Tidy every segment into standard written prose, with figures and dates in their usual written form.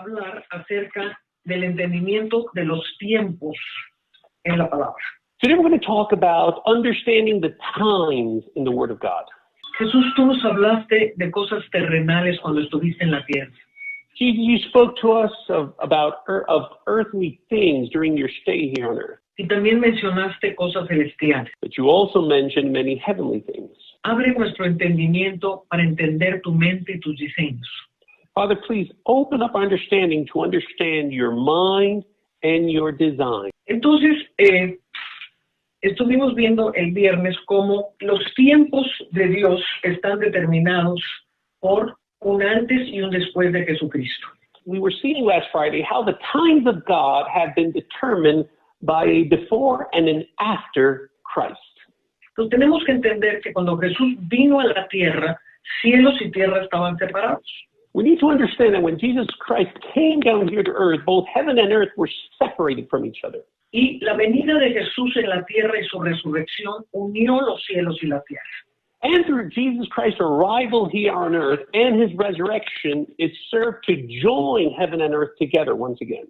hablar acerca del entendimiento de los tiempos en la palabra. Today we're going to talk about understanding the times in the Word of God. Jesús, tú nos hablaste de cosas terrenales cuando estuviste en la tierra. Jesus, you spoke to us of earthly things during your stay here on earth. Y también mencionaste cosas celestiales. But you also mentioned many heavenly things. Abre nuestro entendimiento para entender tu mente y tus diseños. Father, please open up our understanding to understand your mind and your design. Entonces, estuvimos viendo el viernes cómo los tiempos de Dios están determinados por un antes y un después de Jesucristo. We were seeing last Friday how the times of God have been determined by a before and an after Christ. Entonces tenemos que entender que cuando Jesús vino a la tierra, cielos y tierra estaban separados. We need to understand that when Jesus Christ came down here to earth, both heaven and earth were separated from each other. Y la venida de Jesús en la tierra y su resurrección unió los cielos y la tierra. And through Jesus Christ's arrival here on earth and his resurrection, it served to join heaven and earth together once again.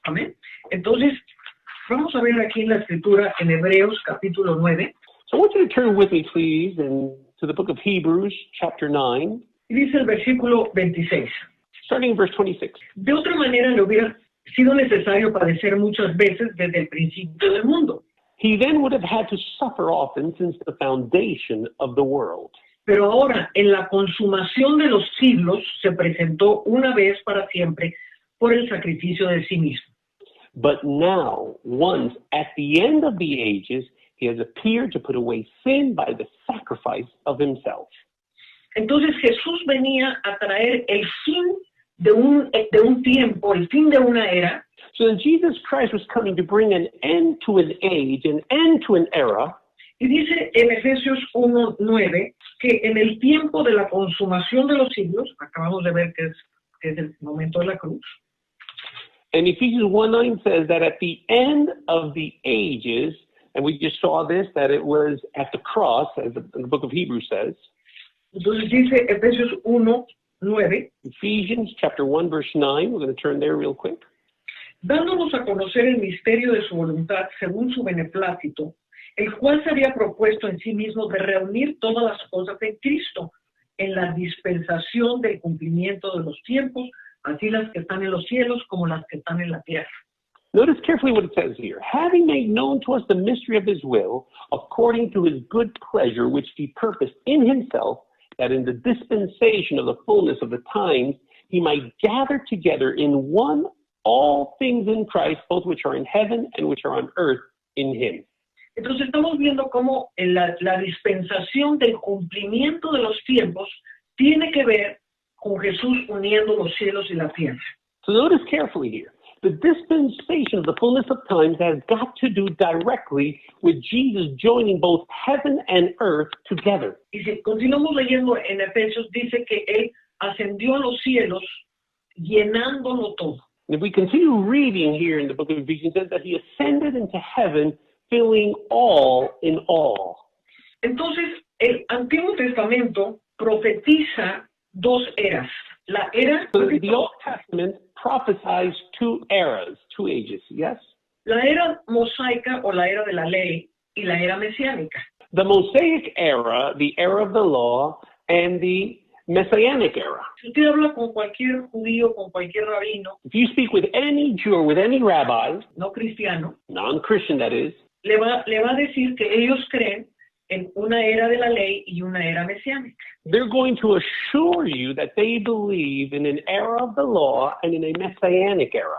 Amén. Entonces, vamos a ver aquí en la escritura en Hebreos capítulo 9. So I want you to turn with me, please, to the book of Hebrews, chapter 9. Y dice el versículo 26. Starting in verse 26. De otra manera le hubiera sido necesario padecer muchas veces desde el principio del mundo. He then would have had to suffer often since the foundation of the world. Pero ahora, en la consumación de los siglos, se presentó una vez para siempre por el sacrificio de sí mismo. But now, once at the end of the ages, he has appeared to put away sin by the sacrifice of himself. Entonces Jesús venía a traer el fin de un tiempo, el fin de una era. So then Jesus Christ was coming to bring an end to an age, an end to an era. Y dice en Efesios 1:9 que en el tiempo de la consumación de los siglos, acabamos de ver que es el momento de la cruz. And Ephesians 1:9 says that at the end of the ages, and we just saw this, that it was at the cross, as the book of Hebrews says. Entonces dice Efesios 1:9. Ephesians chapter 1 verse 9. We're going to turn there real quick. Dándonos a conocer el misterio de su voluntad según su beneplácito, el cual se había propuesto en sí mismo de reunir todas las cosas en Cristo, en la dispensación del cumplimiento de los tiempos, así las que están en los cielos como las que están en la tierra. Notice carefully what it says here. Having made known to us the mystery of his will, according to his good pleasure, which he purposed in himself, that in the dispensation of the fullness of the times, he might gather together in one all things in Christ, both which are in heaven and which are on earth in him. Entonces estamos viendo cómo la dispensación del cumplimiento de los tiempos tiene que ver con Jesús uniendo los cielos y la tierra. So notice carefully here. The dispensation of the fullness of times has got to do directly with Jesus joining both heaven and earth together. Y si continuamos leyendo en Efesios, dice que él ascendió a los cielos llenándolo todo. And if we continue reading here in the book of Ephesians, it says that he ascended into heaven, filling all in all. Entonces, el Antiguo Testamento profetiza dos eras. La era... So the Old Testament prophesies two eras, two ages, yes? La era mosaica o la era de la ley y la era mesiánica. The Mosaic era, the era of the law, and the Messianic era. Si usted habla con cualquier judío, con cualquier rabino, If you speak with any Jew or with any rabbi, no cristiano, non-Christian that is, le va a decir que ellos creen en una era de la ley y una era mesiánica. they're going to assure you that they believe in an era of the law and in a Messianic era.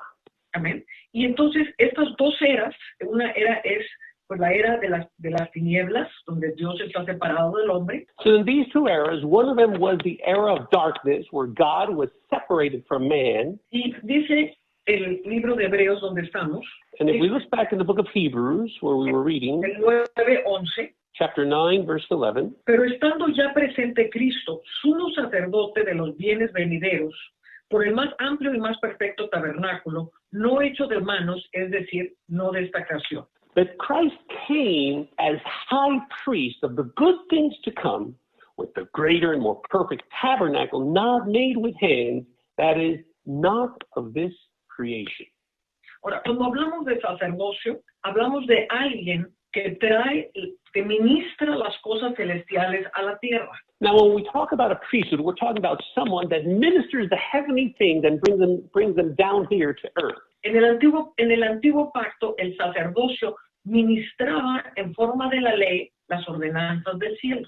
Amén. Y entonces estas dos eras, una era es pues la era de las tinieblas, donde Dios está separado del hombre. So in these two eras, one of them was the era of darkness, where God was separated from man. Y dice el libro de Hebreos donde estamos, And if we look back in the book of Hebrews, where we were reading, el 9:11, chapter 9, verse 11, pero estando ya presente Cristo, sumo sacerdote de los bienes venideros, por el más amplio y más perfecto tabernáculo, no hecho de manos, es decir, no de esta creación. But Christ came as high priest of the good things to come, with the greater and more perfect tabernacle not made with hands, that is, not of this creation. Ahora, cuando hablamos de sacerdocio, hablamos de alguien que trae, que ministra las cosas celestiales a la tierra. Now, when we talk about a priesthood, we're talking about someone that ministers the heavenly things and brings them down here to earth. En el antiguo pacto, el sacerdocio ministraba en forma de la ley las ordenanzas del cielo.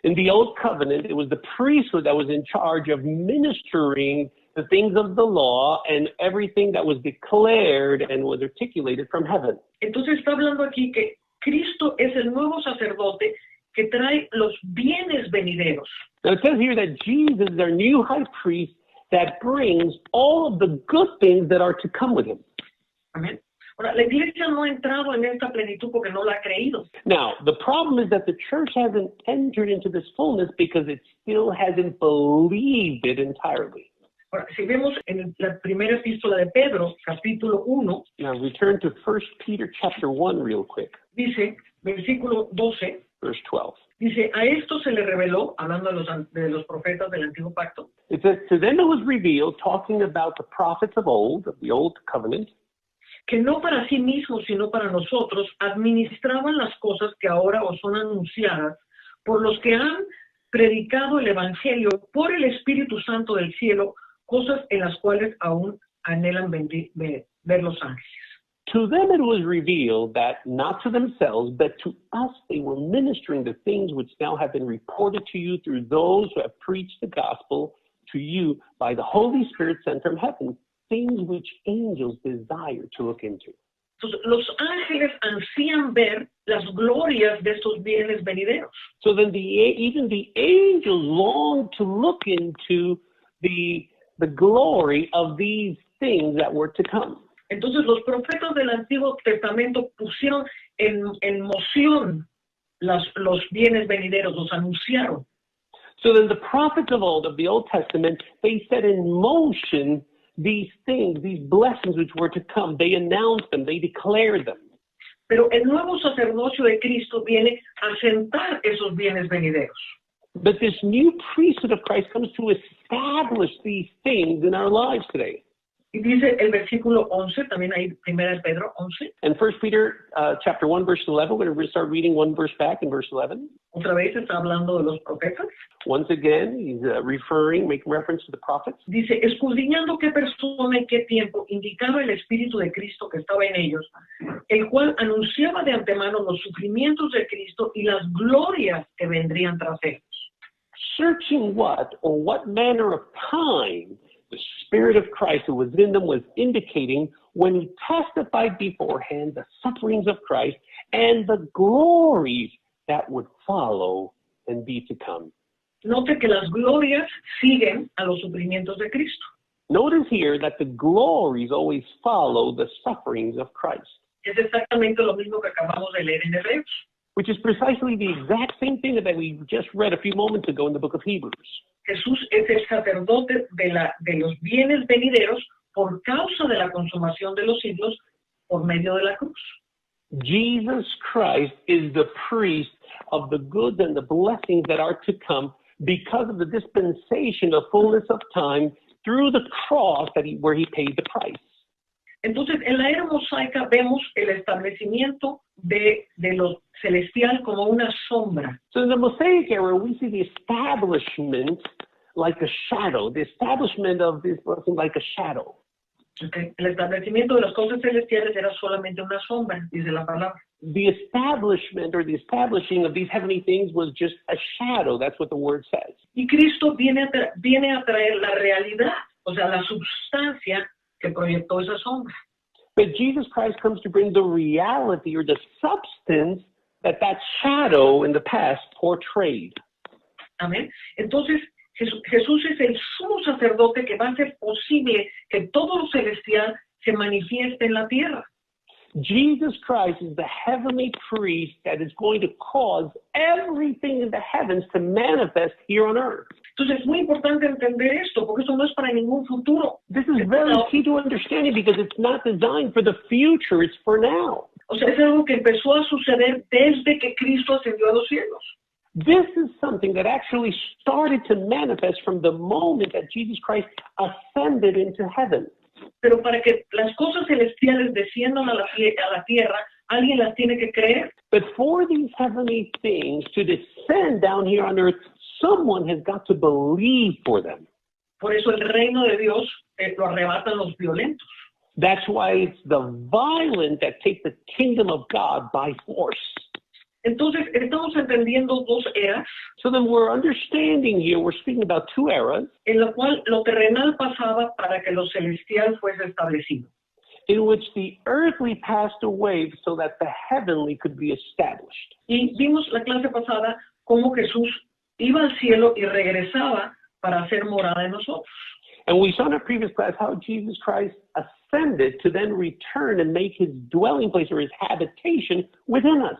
In the old covenant, it was the priesthood that was in charge of ministering the things of the law and everything that was declared and was articulated from heaven. Entonces está hablando aquí que Cristo es el nuevo sacerdote que trae los bienes venideros. Now it says here that Jesus is our new high priest that brings all of the good things that are to come with him. Amén. Ahora, la iglesia no ha entrado en esta plenitud porque no la ha creído. Now, the problem is that the church hasn't entered into this fullness because it still hasn't believed it entirely. Ahora, si vemos en la primera epístola de Pedro, capítulo 1, Now, return to 1 Peter chapter 1 real quick, dice, versículo 12, verse 12. dice, a esto se le reveló, hablando de los profetas del antiguo pacto, It says, to them it was revealed, talking about the prophets of the old covenant, que no para sí mismos, sino para nosotros, administraban las cosas que ahora os son anunciadas por los que han predicado el Evangelio por el Espíritu Santo del cielo, cosas en las cuales aún anhelan ver los ángeles. To them it was revealed that not to themselves, but to us they were ministering the things which now have been reported to you through those who have preached the gospel to you by the Holy Spirit sent from heaven, things which angels desire to look into. Entonces, los ángeles ansían ver las glorias de estos bienes venideros. So then even the angels long to look into the glory of these things that were to come. Entonces, los profetas del Antiguo Testamento pusieron en moción los bienes venideros, los anunciaron. So then the prophets of the Old Testament, they set in motion these things, these blessings which were to come. They announced them, they declared them. Pero el nuevo sacerdocio de Cristo viene a sentar esos bienes venideros. But this new priesthood of Christ comes to establish these things in our lives today. Y dice el versículo 11, también ahí, primera de Pedro 11. And 1 Peter chapter 1, verse 11, we're going to start reading one verse back in verse 11. Otra vez está hablando de los profetas. Once again, he's making reference to the prophets. Dice, escudriñando qué persona y qué tiempo indicaba el Espíritu de Cristo que estaba en ellos, el cual anunciaba de antemano los sufrimientos de Cristo y las glorias que vendrían tras ellos. Searching what manner of time the Spirit of Christ who was in them was indicating when he testified beforehand the sufferings of Christ and the glories that would follow and be to come. Note que las glorias siguen a los sufrimientos de Cristo. Notice here that the glories always follow the sufferings of Christ. Es exactamente lo mismo que acabamos de leer en Hebreos. Which is precisely the exact same thing that we just read a few moments ago in the book of Hebrews. Jesús es el sacerdote de los bienes venideros por causa de la consumación de los siglos por medio de la cruz. Jesus Christ is the priest of the goods and the blessings that are to come because of the dispensation of fullness of time through the cross where he paid the price. Entonces, en la era mosaica vemos el establecimiento de lo celestial como una sombra. So in the Mosaic era, we see the establishment like a shadow, the establishment of this blessing like a shadow. Okay. El establecimiento de las cosas celestiales era solamente una sombra, dice la palabra. The establishment or the establishing of these heavenly things was just a shadow. That's what the word says. Y Cristo viene a traer la realidad, o sea, la substancia que proyectó esa sombra. But Jesus Christ comes to bring the reality or the substance that shadow in the past portrayed. Amén. Entonces, Jesús es el sumo sacerdote que va a hacer posible que todo lo celestial se manifieste en la tierra. Jesus Christ is the heavenly priest that is going to cause everything in the heavens to manifest here on earth. Entonces es muy importante entender esto, porque eso no es para ningún futuro. This is very key to understanding because it's not designed for the future, it's for now. O sea, es algo que empezó a suceder desde que Cristo ascendió a los cielos. This is something that actually started to manifest from the moment that Jesus Christ ascended into heaven. Pero para que las cosas celestiales desciendan a la tierra, alguien las tiene que creer. But for these heavenly things to descend down here on earth, someone has got to believe for them. Por eso el reino de Dios lo arrebatan los violentos. That's why it's the violent that take the kingdom of God by force. Entonces, estamos entendiendo dos eras. So then we're understanding here, we're speaking about two eras, En la cual lo terrenal pasaba para que lo celestial fuese establecido. in which the earthly passed away so that the heavenly could be established. Y vimos la clase pasada cómo Jesús iba al cielo y regresaba para hacer morada en nosotros. And we saw in our previous class how Jesus Christ ascended to then return and make his dwelling place or his habitation within us.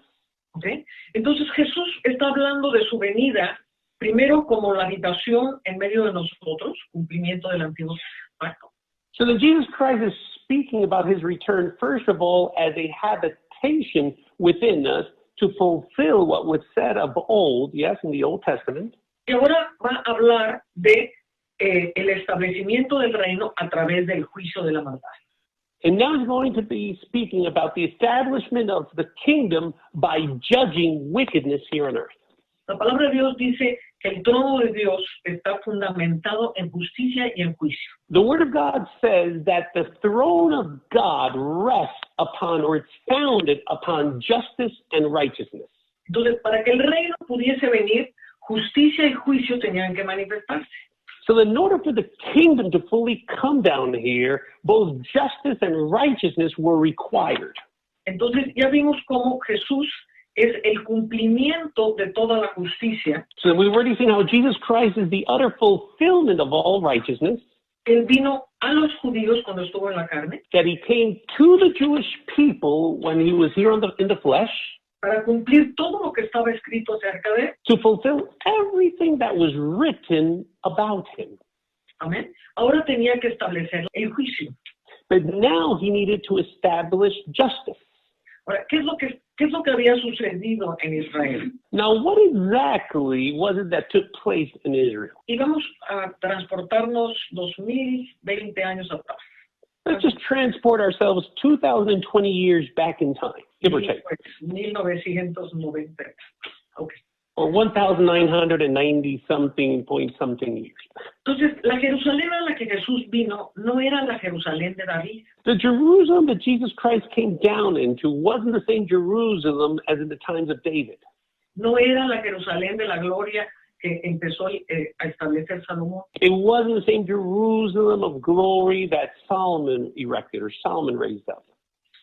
¿Okay? Entonces Jesús está hablando de su venida, primero como la habitación en medio de nosotros, cumplimiento del antiguo pacto. So then Jesus Christ is speaking about his return, first of all, as a habitation within us to fulfill what was said of old, yes, in the Old Testament. Y ahora va a hablar de el establecimiento del reino a través del juicio de la maldad. And now he's going to be speaking about the establishment of the kingdom by judging wickedness here on earth. La palabra de Dios dice que el trono de Dios está fundamentado en justicia y en juicio. The Word of God says that the throne of God rests upon, or it's founded upon, justice and righteousness. Entonces, para que el reino pudiese venir, justicia y juicio tenían que manifestarse. So in order for the kingdom to fully come down here, both justice and righteousness were required. Entonces, ya vimos cómo Jesús es el cumplimiento de toda la justicia. So we've already seen how Jesus Christ is the utter fulfillment of all righteousness. Él vino a los judíos cuando estuvo en la carne That he came to the Jewish people when he was here in the flesh. para cumplir todo lo que estaba escrito acerca de él. To fulfill everything that was written about him. Amén. Ahora tenía que establecer el juicio. But now he needed to establish justice. Ahora, ¿qué es lo que había sucedido en Israel? Now, what exactly was it that took place in Israel? Y vamos a transportarnos 2020 años atrás. Let's just transport ourselves 2,020 years back in time, give or take. 1990. Okay. Or 1,990 something years. Entonces, la Jerusalén a la que Jesús vino no era la Jerusalén de David. The Jerusalem that Jesus Christ came down into wasn't the same Jerusalem as in the times of David. No era la Jerusalén de la gloria que empezó a establecer Salomón. It wasn't the same Jerusalem of glory that Solomon erected or Solomon raised up.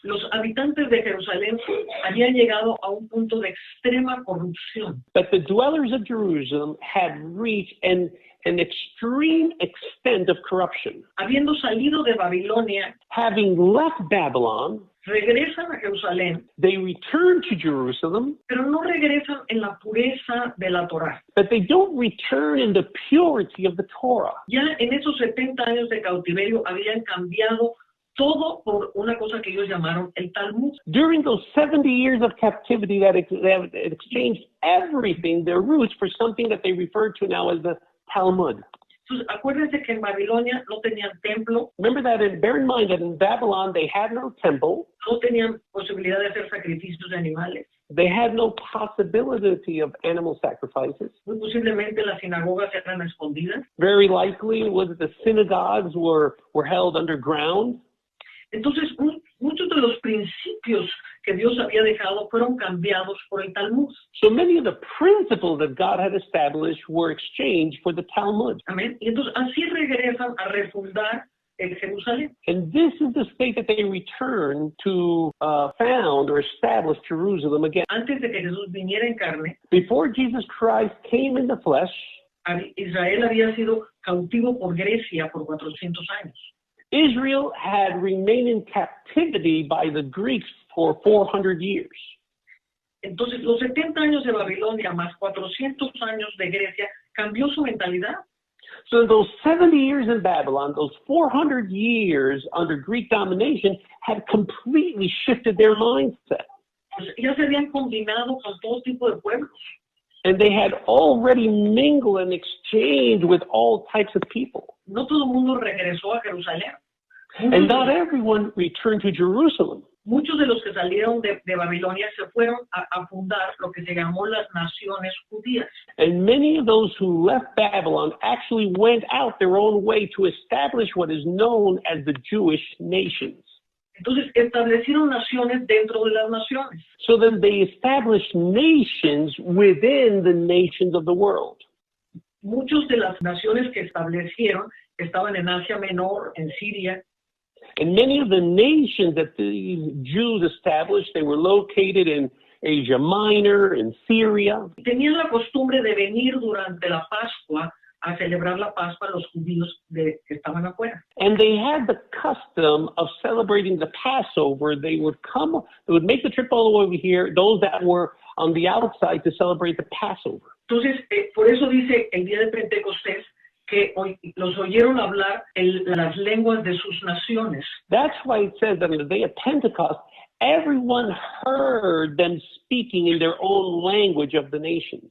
Los habitantes de Jerusalén habían llegado a un punto de extrema corrupción. But the dwellers of Jerusalem had reached an extreme extent of corruption. Habiendo salido de Babilonia, Having left Babylon, regresan a Jerusalén, they return to Jerusalem, pero no regresan en la pureza de la Torá. but they don't return in the purity of the Torah. Ya en esos 70 años de cautiverio habían cambiado todo por una cosa que ellos llamaron el Talmud. During those 70 years of captivity, that exchanged everything, their roots, for something that they refer to now as the Talmud. Entonces, acuérdense que en Babilonia no tenían templo, Remember that, bear in mind that in Babylon they had no temple, no tenían posibilidad de hacer sacrificios de animales. they had no possibility of animal sacrifices. Muy posiblemente las sinagogas eran escondidas. Very likely it was that the synagogues were held underground. Entonces, muchos de los principios que Dios había dejado fueron cambiados por el Talmud. So many of the principles that God had established were exchanged for the Talmud. Amén. Y entonces así regresan a refundar el Jerusalén. And this is the state that they return to found or establish Jerusalem again. Antes de que Jesús viniera en carne, Before Jesus Christ came in the flesh, Israel había sido cautivo por Grecia por 400 años. Israel had remained in captivity by the Greeks for 400 years. Entonces, los 70 años de Babilonia más 400 años de Grecia cambió su mentalidad. So those 70 years in Babylon, those 400 years under Greek domination had completely shifted their mindset. Pues ya se habían combinado con todo tipo de pueblos. And they had already mingled and exchanged with all types of people. No todo el mundo regresó a Jerusalén. And not everyone returned to Jerusalem. Muchos de los que salieron de Babilonia se fueron a fundar lo que se llamó las naciones judías. And many of those who left Babylon actually went out their own way to establish what is known as the Jewish nations. Entonces establecieron naciones dentro de las naciones. So then they established nations within the nations of the world. Muchas de las naciones que establecieron estaban en Asia Menor, en Siria. And many of the nations that these Jews established, they were located in Asia Minor, in Syria. Tenían la costumbre de venir durante la Pascua a celebrar la Pascua los judíos que estaban afuera. And they had the custom of celebrating the Passover. They would make the trip all the way over here, those that were on the outside, to celebrate the Passover. Entonces, por eso dice el día de Pentecostés que los oyeron hablar las lenguas de sus naciones. That's why it says that on the day of Pentecost, everyone heard them speaking in their own language of the nations.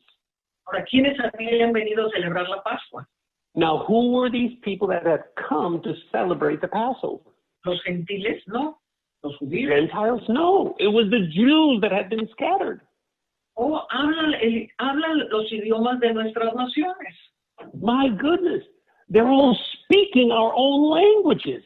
Ahora, ¿quiénes habían venido a celebrar la Pascua? Now, who were these people that had come to celebrate the Passover? ¿Los gentiles? No. ¿Los judíos? Gentiles? No. It was the Jews that had been scattered. Oh, hablan los idiomas de nuestras naciones. My goodness, they're all speaking our own languages.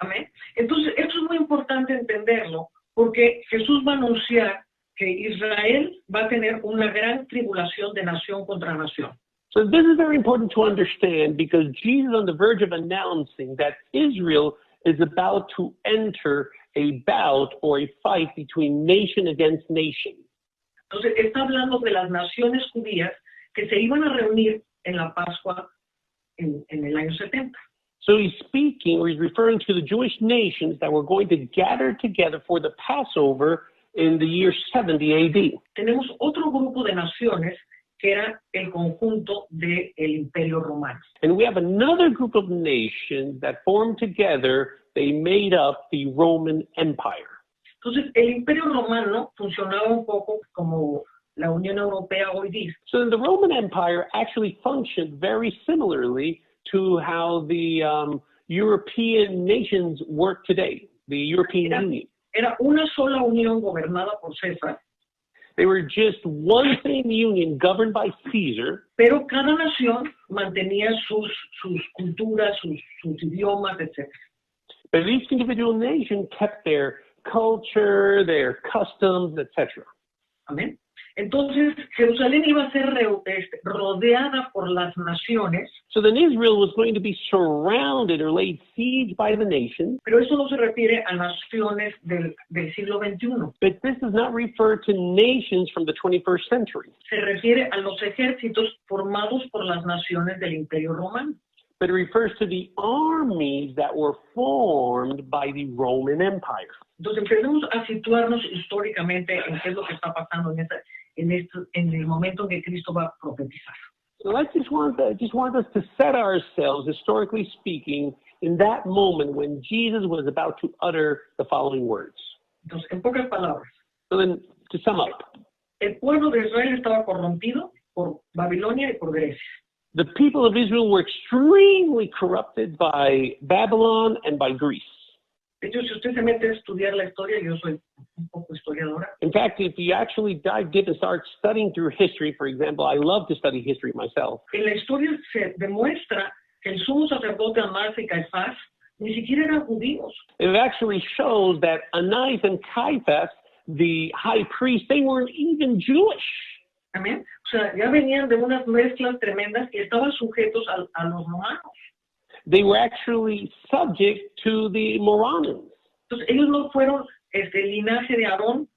Amén. Entonces, esto es muy importante entenderlo, porque Jesús va a anunciar que Israel va a tener una gran tribulación de nación contra nación. So this is very important to understand, because Jesus is on the verge of announcing that Israel is about to enter a bout or a fight between nation against nation. Entonces, está hablando de las naciones judías que se iban a reunir en la Pascua en el año 70. So he's referring to the Jewish nations that were going to gather together for the Passover in the year 70 AD. Tenemos otro grupo de naciones que era el conjunto del Imperio Romano. And we have another group of nations that formed together. They made up the Roman Empire. Entonces, el Imperio Romano funcionaba un poco como la Unión Europea hoy día. So the Roman Empire actually functioned very similarly to how the European nations work today, the European Union. Era una sola unión gobernada por César. They were just one same union governed by Caesar. Pero cada nación mantenía sus culturas, sus idiomas, etc. But each individual nation kept their culture, their customs, etc. Amén. Entonces, Jerusalén iba a ser rodeada por las naciones. So then Israel was going to be surrounded or laid siege by the nations. Pero eso no se refiere a naciones del siglo XXI. But this does not refer to nations from the 21st century. Se refiere a los ejércitos formados por las naciones del Imperio Romano. But it refers to the armies that were formed by the Roman Empire. Entonces empecemos a situarnos históricamente en qué es lo que está pasando en el momento en que Cristo va a profetizar. So I just want us to set ourselves, historically speaking, in that moment when Jesus was about to utter the following words. Entonces, en pocas palabras, So then, to sum up, el pueblo de Israel estaba corrompido por Babilonia y por Grecia. the people of Israel were extremely corrupted by Babylon and by Greece. De hecho, si usted se mete a estudiar la historia, yo soy un poco historiadora. In fact, if you actually dive deep and start studying through history, for example, I love to study history myself. En la historia se demuestra que el sumo sacerdote Anás y Caifás ni siquiera eran judíos. It actually shows that Annas and Caiaphas, the high priest, they weren't even Jewish. Amén. O sea, ya venían de unas mezclas tremendas y estaban sujetos a los romanos. They were actually subject to the Moronians. Entonces, ellos no fueron el linaje de Aarón.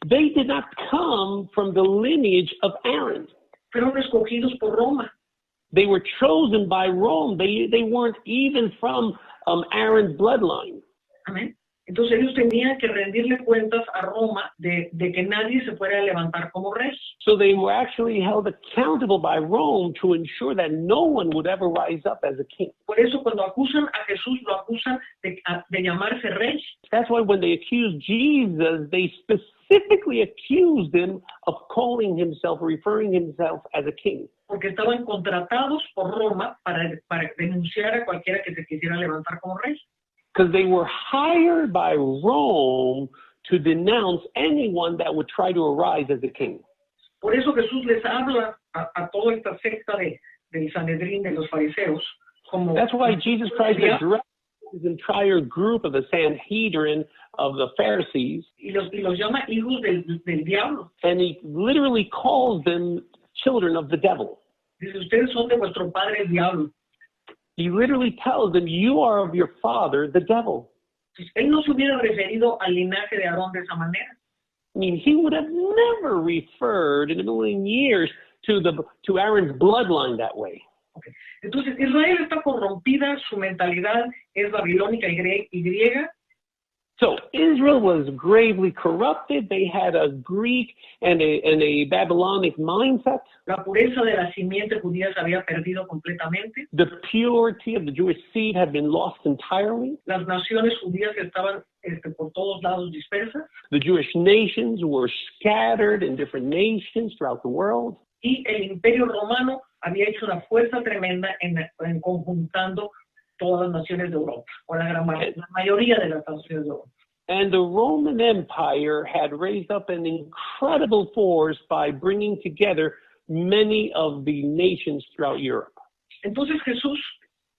They did not come from the lineage of Aaron. Fueron escogidos por Roma. They were chosen by Rome. They weren't even from Aaron's bloodline. Amén. Entonces ellos tenían que rendirle cuentas a Roma de que nadie se fuera a levantar como rey. So they were actually held accountable by Rome to ensure that no one would ever rise up as a king. Por eso cuando acusan a Jesús, lo acusan de llamarse rey. That's why when they accused Jesus, they specifically accused him of calling himself, referring himself as a king. Porque estaban contratados por Roma para denunciar a cualquiera que se quisiera levantar como rey. Because they were hired by Rome to denounce anyone that would try to arise as a king. Por eso Jesús les habla a toda esta secta del Sanedrín, de los fariseos, como... That's why Jesus Christ addressed this entire group of the Sanhedrin, of the Pharisees. Y los llama hijos del diablo. And he literally calls them children of the devil. Dice, ustedes son de vuestro padre el diablo. He literally tells them, you are of your father, the devil. Entonces, él no se hubiera referido al linaje de Aarón de esa manera. I mean, he would have never referred in a million years to Aaron's bloodline that way. Okay. Entonces, Israel está corrompida, su mentalidad es babilónica y griega. So Israel was gravely corrupted. They had a Greek and a Babylonic mindset. La pureza de la simiente judía se había perdido completamente. The purity of the Jewish seed had been lost entirely. Las naciones judías estaban por todos lados dispersas. The Jewish nations were scattered in different nations throughout the world. Y el imperio romano había hecho una fuerza tremenda en conjuntando todas las naciones de Europa, o la mayoría de las naciones de Europa. And the Roman Empire had raised up an incredible force by bringing together many of the nations throughout Europe. Entonces Jesús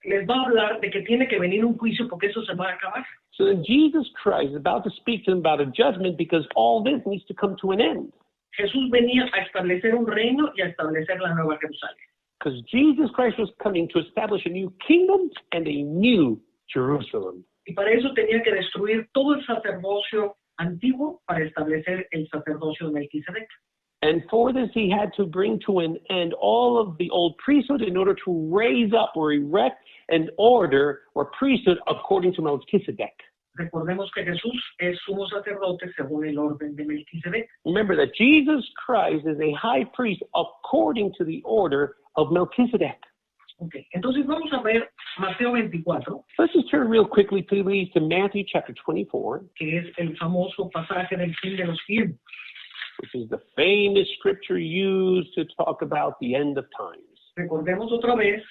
les va a hablar de que tiene que venir un juicio porque eso se va a acabar. So then Jesus Christ is about to speak to them about a judgment because all this needs to come to an end. Jesús venía a establecer un reino y a establecer la nueva Jerusalén. Because Jesus Christ was coming to establish a new kingdom and a new Jerusalem. Y para eso tenía que destruir todo el sacerdocio antiguo para establecer el sacerdocio de Melquisedec. And for this, he had to bring to an end all of the old priesthood in order to raise up or erect an order or priesthood according to Melchizedek. Recordemos que Jesús es sumo sacerdote según el orden de Melquisedec. Remember that Jesus Christ is a high priest according to the order of Melchizedek. Okay. Entonces vamos a ver Mateo 24. Let's just turn real quickly, please, to Matthew chapter 24. Que es el famoso pasaje del fin de los tiempos. Which is the famous scripture used to talk about the end of times. Recordemos otra vez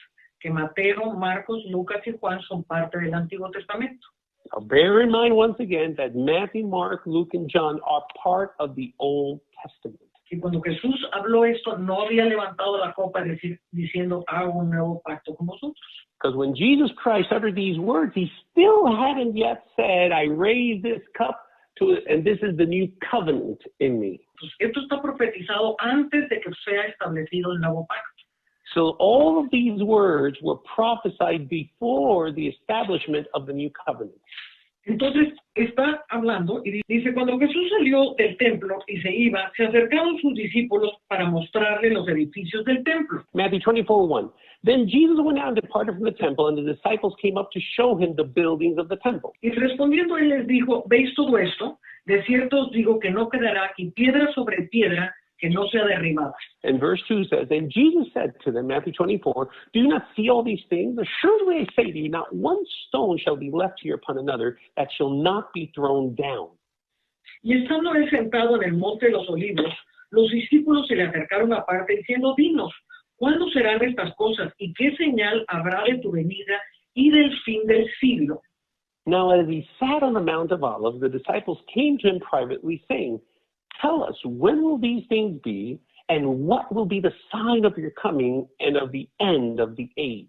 que Mateo, Marcos, Lucas y Juan son parte del Antiguo Testamento. Now bear in mind once again that Matthew, Mark, Luke, and John are part of the Old Testament. Y cuando Jesús habló esto, no había levantado la copa diciendo, hago un nuevo pacto con vosotros. Because when Jesus Christ uttered these words, he still hadn't yet said, I raise this cup to it, and this is the new covenant in me. Pues esto está profetizado antes de que sea establecido el nuevo pacto. So all of these words were prophesied before the establishment of the new covenant. Entonces está hablando y dice, cuando Jesús salió del templo y se iba, se acercaron sus discípulos para mostrarle los edificios del templo. Matthew 24:1. Then Jesus went out and departed from the temple, and the disciples came up to show him the buildings of the temple. Y respondiendo él les dijo, ¿veis todo esto? De cierto os digo que no quedará aquí piedra sobre piedra que no sea derribada. And verse 2 says, and Jesus said to them, Matthew 24, do you not see all these things? Assuredly I say to you, not one stone shall be left here upon another that shall not be thrown down. Y estando él sentado en el monte de los olivos, los discípulos se le acercaron aparte diciendo, dinos, ¿cuándo serán estas cosas? ¿Y qué señal habrá de tu venida y del fin del siglo? Now as he sat on the Mount of Olives, the disciples came to him privately, saying, tell us, when will these things be, and what will be the sign of your coming and of the end of the age?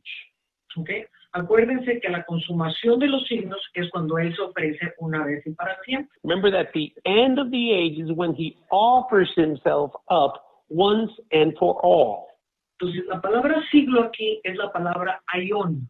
Okay. Acuérdense que la consumación de los signos es cuando él se ofrece una vez y para siempre. Remember that the end of the age is when he offers himself up once and for all. Entonces, la palabra siglo aquí es la palabra aion.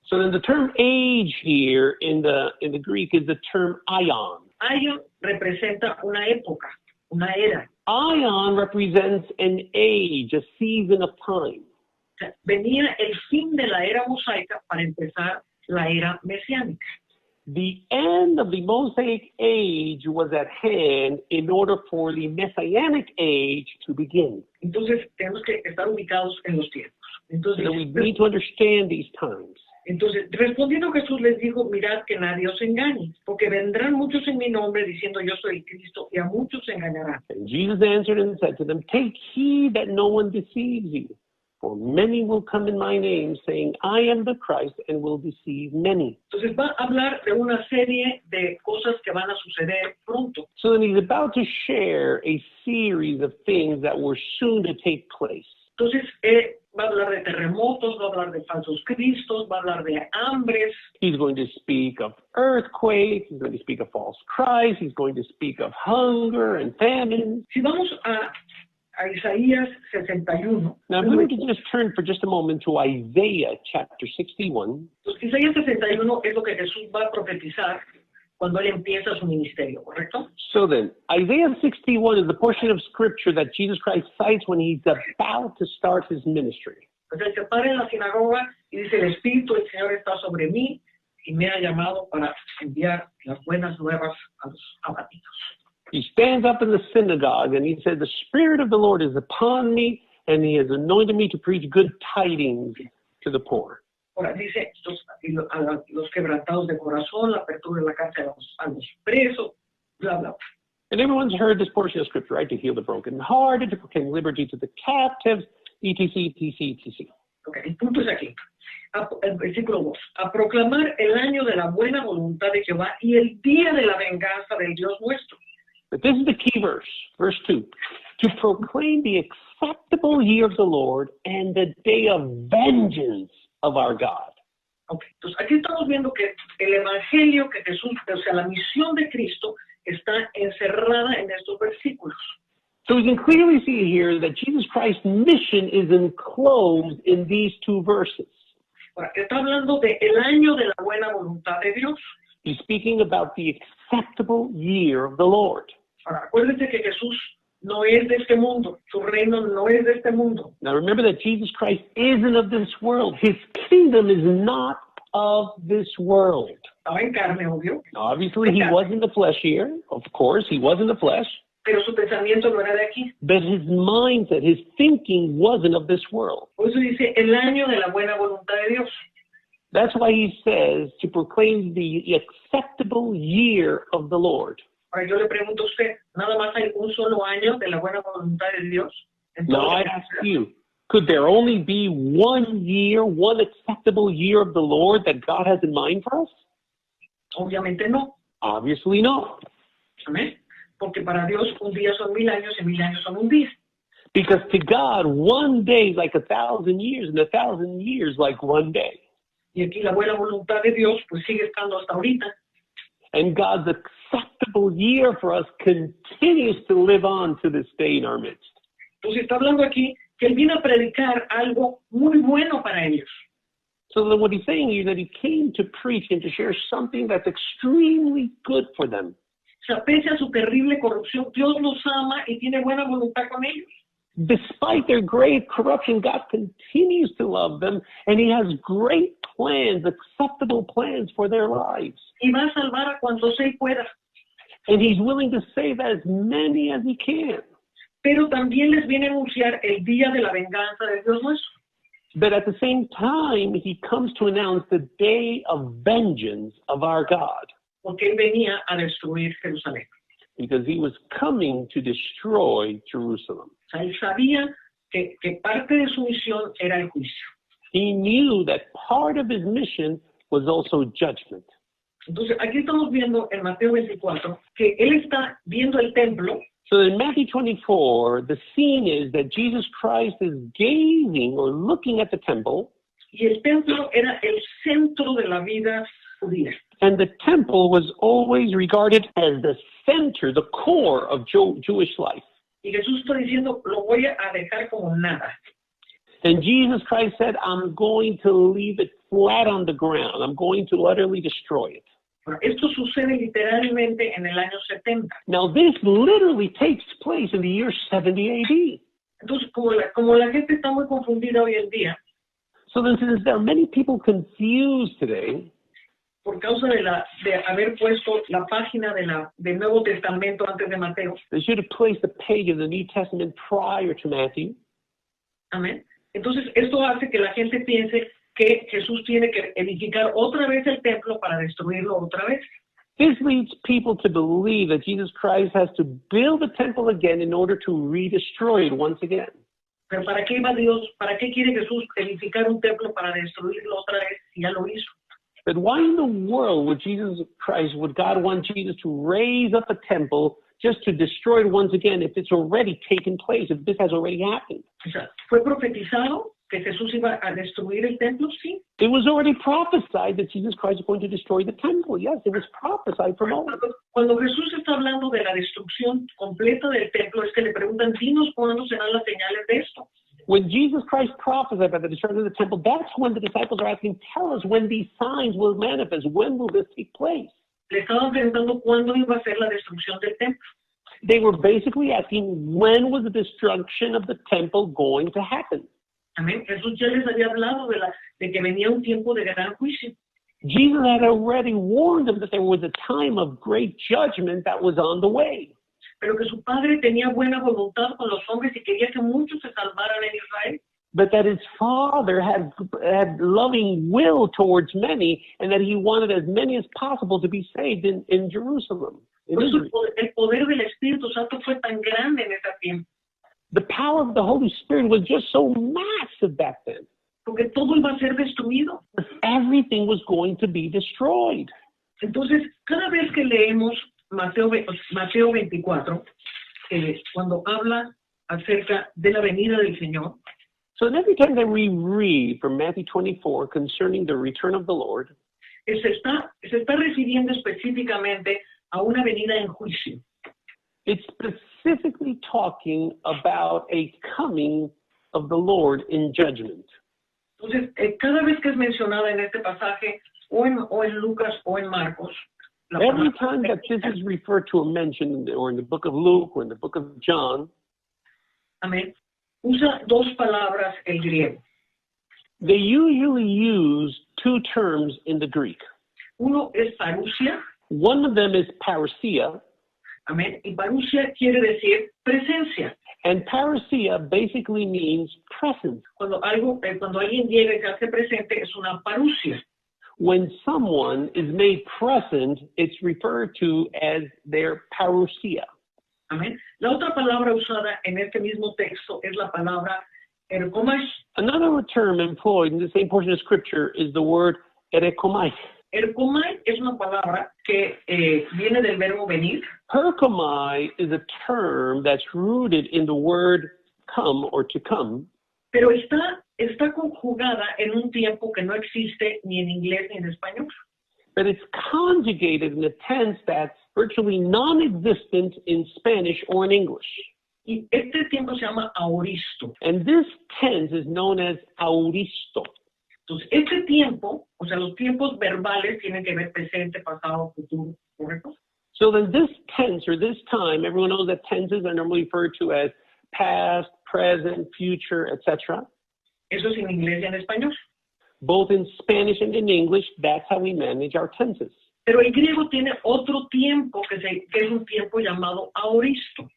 So then the term age here in the Greek is the term aion. Aion representa una época, una era. Aion represents an age, a season of time. O sea, venía el fin de la era mosaica para empezar la era mesiánica. The end of the Mosaic age was at hand in order for the Messianic age to begin. Entonces tenemos que estar ubicados en los tiempos. Entonces, so we need to understand these times. Entonces, respondiendo Jesús les dijo, mirad que nadie os engañe, porque vendrán muchos en mi nombre diciendo yo soy el Cristo, y a muchos se engañarán. And Jesus answered and said to them, take heed that no one deceives you. For many will come in my name, saying, I am the Christ, and will deceive many. Entonces va a hablar de una serie de cosas que van a suceder pronto. So then he's about to share a series of things that were soon to take place. Entonces va a hablar de terremotos, va a hablar de falsos cristos, va a hablar de hambres. He's going to speak of earthquakes, he's going to speak of false Christ, he's going to speak of hunger and famine. Si vamos a Isaías 61. Now, I'm going to just turn for just a moment to Isaiah chapter 61. Pues Isaías 61 es lo que Jesús va a profetizar cuando él empieza su ministerio, ¿correcto? So then, Isaiah 61 is the portion of scripture that Jesus Christ cites when he's about to start his ministry. Pues él se para en la sinagoga y dice, el Espíritu del Señor está sobre mí y me ha llamado para enviar las buenas nuevas a los abatidos. He stands up in the synagogue and he said, the Spirit of the Lord is upon me, and he has anointed me to preach good tidings to the poor. Ahora dice, a los quebrantados de corazón, la apertura de la cárcel a los presos, bla, bla, bla. And everyone's heard this portion of scripture, right? To heal the brokenhearted, to proclaim liberty to the captives, etc., etc., etc. Okay, el punto es aquí. El versículo 2. A proclamar el año de la buena voluntad de Jehová y el día de la venganza del Dios nuestro. But this is the key verse, verse 2. To proclaim the acceptable year of the Lord and the day of vengeance of our God. Okay. Entonces, aquí estamos viendo que el evangelio que Jesús, o sea, la misión de Cristo está encerrada en estos versículos. So we can clearly see here that Jesus Christ's mission is enclosed in these two verses. Ahora, está hablando de el año de la buena voluntad de Dios. He's speaking about the acceptable year of the Lord. Ahora, acuérdense que Jesús no es de este mundo. Su reino no es de este mundo. Now remember that Jesus Christ isn't of this world. His kingdom is not of this world. Estaba en carne, obvio. Obviously, he was in the flesh here. Of course, he was in the flesh. Pero su pensamiento no era de aquí. But his mindset, his thinking wasn't of this world. Por eso dice el año de la buena voluntad de Dios. That's why he says to proclaim the acceptable year of the Lord. Ahora yo le pregunto a usted, ¿nada más hay un solo año de la buena voluntad de Dios? Now I ask you, could there only be 1 year, one acceptable year of the Lord that God has in mind for us? Obviamente no. Obviously not. Amén. Porque para Dios un día son 1000 años y 1000 años son un día. Because to God, 1 day is like 1,000 years, and 1,000 years like 1 day. Y aquí la buena voluntad de Dios pues sigue estando hasta ahorita. And God's acceptable year for us continues to live on to this day in our midst. Entonces está hablando aquí que Él viene a predicar algo muy bueno para ellos. So then what he's saying is that he came to preach and to share something that's extremely good for them. O sea, pese a su terrible corrupción, Dios los ama y tiene buena voluntad con ellos. Despite their grave corruption, God continues to love them, and he has great plans, acceptable plans for their lives. Y va a salvar a cuantos Él pueda. And he's willing to save as many as he can. Pero también les viene a anunciar el día de la venganza de Dios nuestro. But at the same time, he comes to announce the day of vengeance of our God. Porque Él venía a destruir Jerusalén. Because he was coming to destroy Jerusalem. O sea, Él sabía que parte de su misión era el juicio. He knew that part of his mission was also judgment. Entonces, aquí estamos viendo en Mateo 24 que Él está viendo el templo. So in Matthew 24, the scene is that Jesus Christ is gazing or looking at the temple. Y el templo era el centro de la vida judía. And the temple was always regarded as the center, the core of Jewish life. Y Jesús está diciendo, lo voy a dejar como nada. And Jesus Christ said, I'm going to leave it flat on the ground. I'm going to utterly destroy it. Esto sucede literalmente en el año 70. Now this literally takes place in the year 70 AD. Entonces, como la gente está muy confundida hoy en día, So then since there are many people confused today, por causa de haber puesto la página del Nuevo Testamento antes de Mateo. they should have placed the page of the New Testament prior to Matthew. Amén. Entonces, esto hace que la gente piense que Jesús tiene que edificar otra vez el templo para destruirlo otra vez. This leads people to believe that Jesus Christ has to build the temple again in order to re-destroy it once again. Pero ¿para qué va Dios? ¿Para qué quiere Jesús edificar un templo para destruirlo otra vez si ya lo hizo? But why in the world would God want Jesus to raise up a temple just to destroy it once again if it's already taken place, if this has already happened? O sea, ¿fue profetizado que Jesús iba a destruir el templo? Sí. It was already prophesied that Jesus Christ is going to destroy the temple. Yes, it was prophesied from old. Cuando Jesús está hablando de la destrucción completa del templo, es que le preguntan, dinos cuándo serán las señales de esto. When Jesus Christ prophesied about the destruction of the temple, that's when the disciples are asking, tell us when these signs will manifest. When will this take place? Le estaban preguntando cuándo iba a ser la destrucción del templo. They were basically asking, when was the destruction of the temple going to happen? Amén. Jesús ya les había hablado de que venía un tiempo de gran juicio. Jesus had already warned them that there was a time of great judgment that was on the way. Pero que su padre tenía buena voluntad con los hombres y quería que muchos se salvaran en Israel. But that his father had loving will towards many, and that he wanted as many as possible to be saved in Jerusalem. Por eso el poder del Espíritu Santo fue tan grande en ese tiempo. The power of the Holy Spirit was just so massive back then. Porque todo iba a ser destruido. Everything was going to be destroyed. Entonces, cada vez que leemos Mateo 24, cuando habla acerca de la venida del Señor, so every time that we read from Matthew 24 concerning the return of the Lord, se está refiriendo específicamente a una venida en juicio. It's specifically talking about a coming of the Lord in judgment. Entonces, cada vez que es mencionada en este pasaje, o en Lucas o en Marcos, every time that this is referred to or mentioned, or in the book of Luke or in the book of John, amén, usa dos palabras el griego. They usually use two terms in the Greek. Uno es parousia. One of them is parousia. Amén. Y parousia quiere decir presencia. And parousia basically means presence. Cuando alguien llega y se hace presente, es una parousia. When someone is made present, it's referred to as their parousia. Amén. La otra palabra usada en este mismo texto es la palabra erkomai. Another term employed in the same portion of Scripture is the word erkomai. Erkomai es una palabra que viene del verbo venir. Erkomai is a term that's rooted in the word come or to come. Pero está conjugada en un tiempo que no existe ni en inglés ni en español. But it's conjugated in a tense that's virtually non-existent in Spanish or in English. Y este tiempo se llama aoristo. And this tense is known as aoristo. Entonces, este tiempo, o sea, los tiempos verbales tienen que ver presente, pasado, futuro, ¿correcto? So then this tense or this time, everyone knows that tenses are normally referred to as past, present, future, etc. Eso es en inglés y en español. Both in Spanish and in English, that's how we manage our tenses. Pero el griego tiene otro tiempo que es un tiempo llamado aoristo.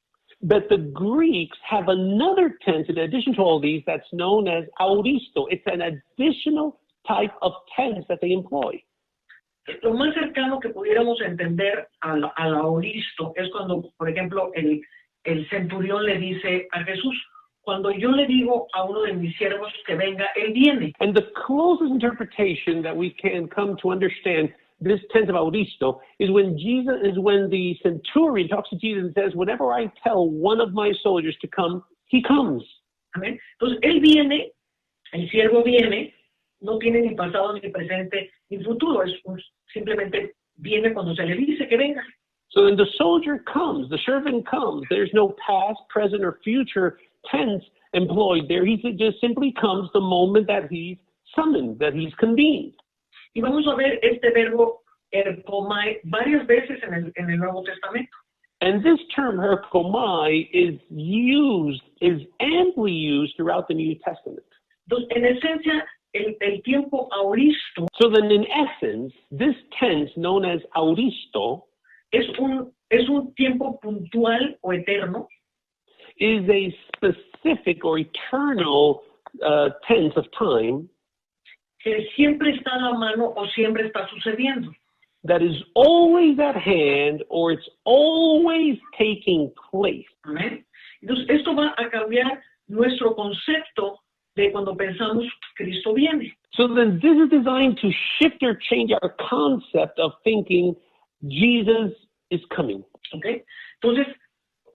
But the Greeks have another tense in addition to all these that's known as aoristo. It's an additional type of tense that they employ. Lo más cercano que pudiéramos entender al aoristo es cuando, por ejemplo, el centurión le dice a Jesús, cuando yo le digo a uno de mis siervos que venga, él viene. And the closest interpretation that we can come to understand this tense of aoristo is when the centurion talks to Jesus and says, whenever I tell one of my soldiers to come, he comes. Amén. Entonces, él viene, el siervo viene, no tiene ni pasado, ni presente, ni futuro, simplemente viene cuando se le dice que venga. So when the soldier comes, the servant comes, there's no past, present, or future tense employed there. He just simply comes the moment that he's summoned, that he's convened. Y vamos a ver este verbo erkomai varias veces en el Nuevo Testamento. And this term erkomai is amply used throughout the New Testament. Entonces, en esencia, el tiempo aoristo. So then in essence, this tense known as aoristo es un tiempo puntual o eterno. Is a specific or eternal tense of time. que siempre está a la mano o siempre está sucediendo. That is always at hand or it's always taking place. Amén. Entonces, esto va a cambiar nuestro concepto de cuando pensamos Cristo viene. So then this is designed to shift or change our concept of thinking Jesus is coming. ¿Okay? Entonces,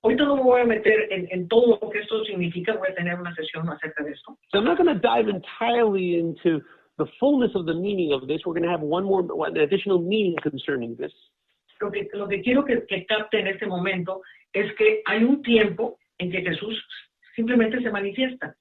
ahorita no me voy a meter en todo lo que esto significa, voy a tener una sesión acerca de esto. So I'm not going to dive entirely into the fullness of the meaning of this. We're going to have one additional meaning concerning this. Lo que quiero que capte en este momento es que hay un tiempo en que Jesús simplemente se manifiesta.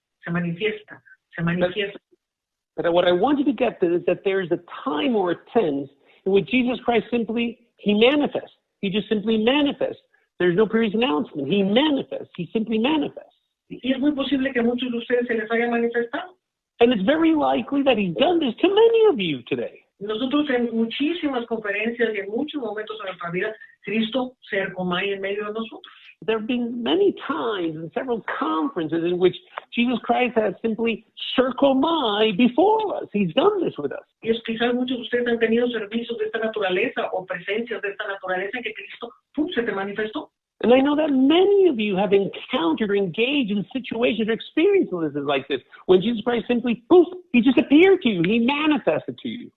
But what I want you to get to is that there's a time or a tense in which Jesus Christ he manifests. He just simply manifests. There's no previous announcement. He manifests. He simply manifests. Y es muy posible que a muchos de ustedes se les haya manifestado. And it's very likely that he's done this to many of you today. Nosotros en muchísimas conferencias y en muchos momentos de nuestra vida, Cristo se ercomaya en medio de nosotros. There have been many times in several conferences in which Jesus Christ has simply circumcised before us. He's done this with us. Y es quizás muchos de ustedes han tenido servicios de esta naturaleza o presencias de esta naturaleza en que Cristo se te manifestó. And I know that many of you have encountered or engaged in situations or experiences like this, when Jesus Christ simply, he just appeared to you. He manifested to you.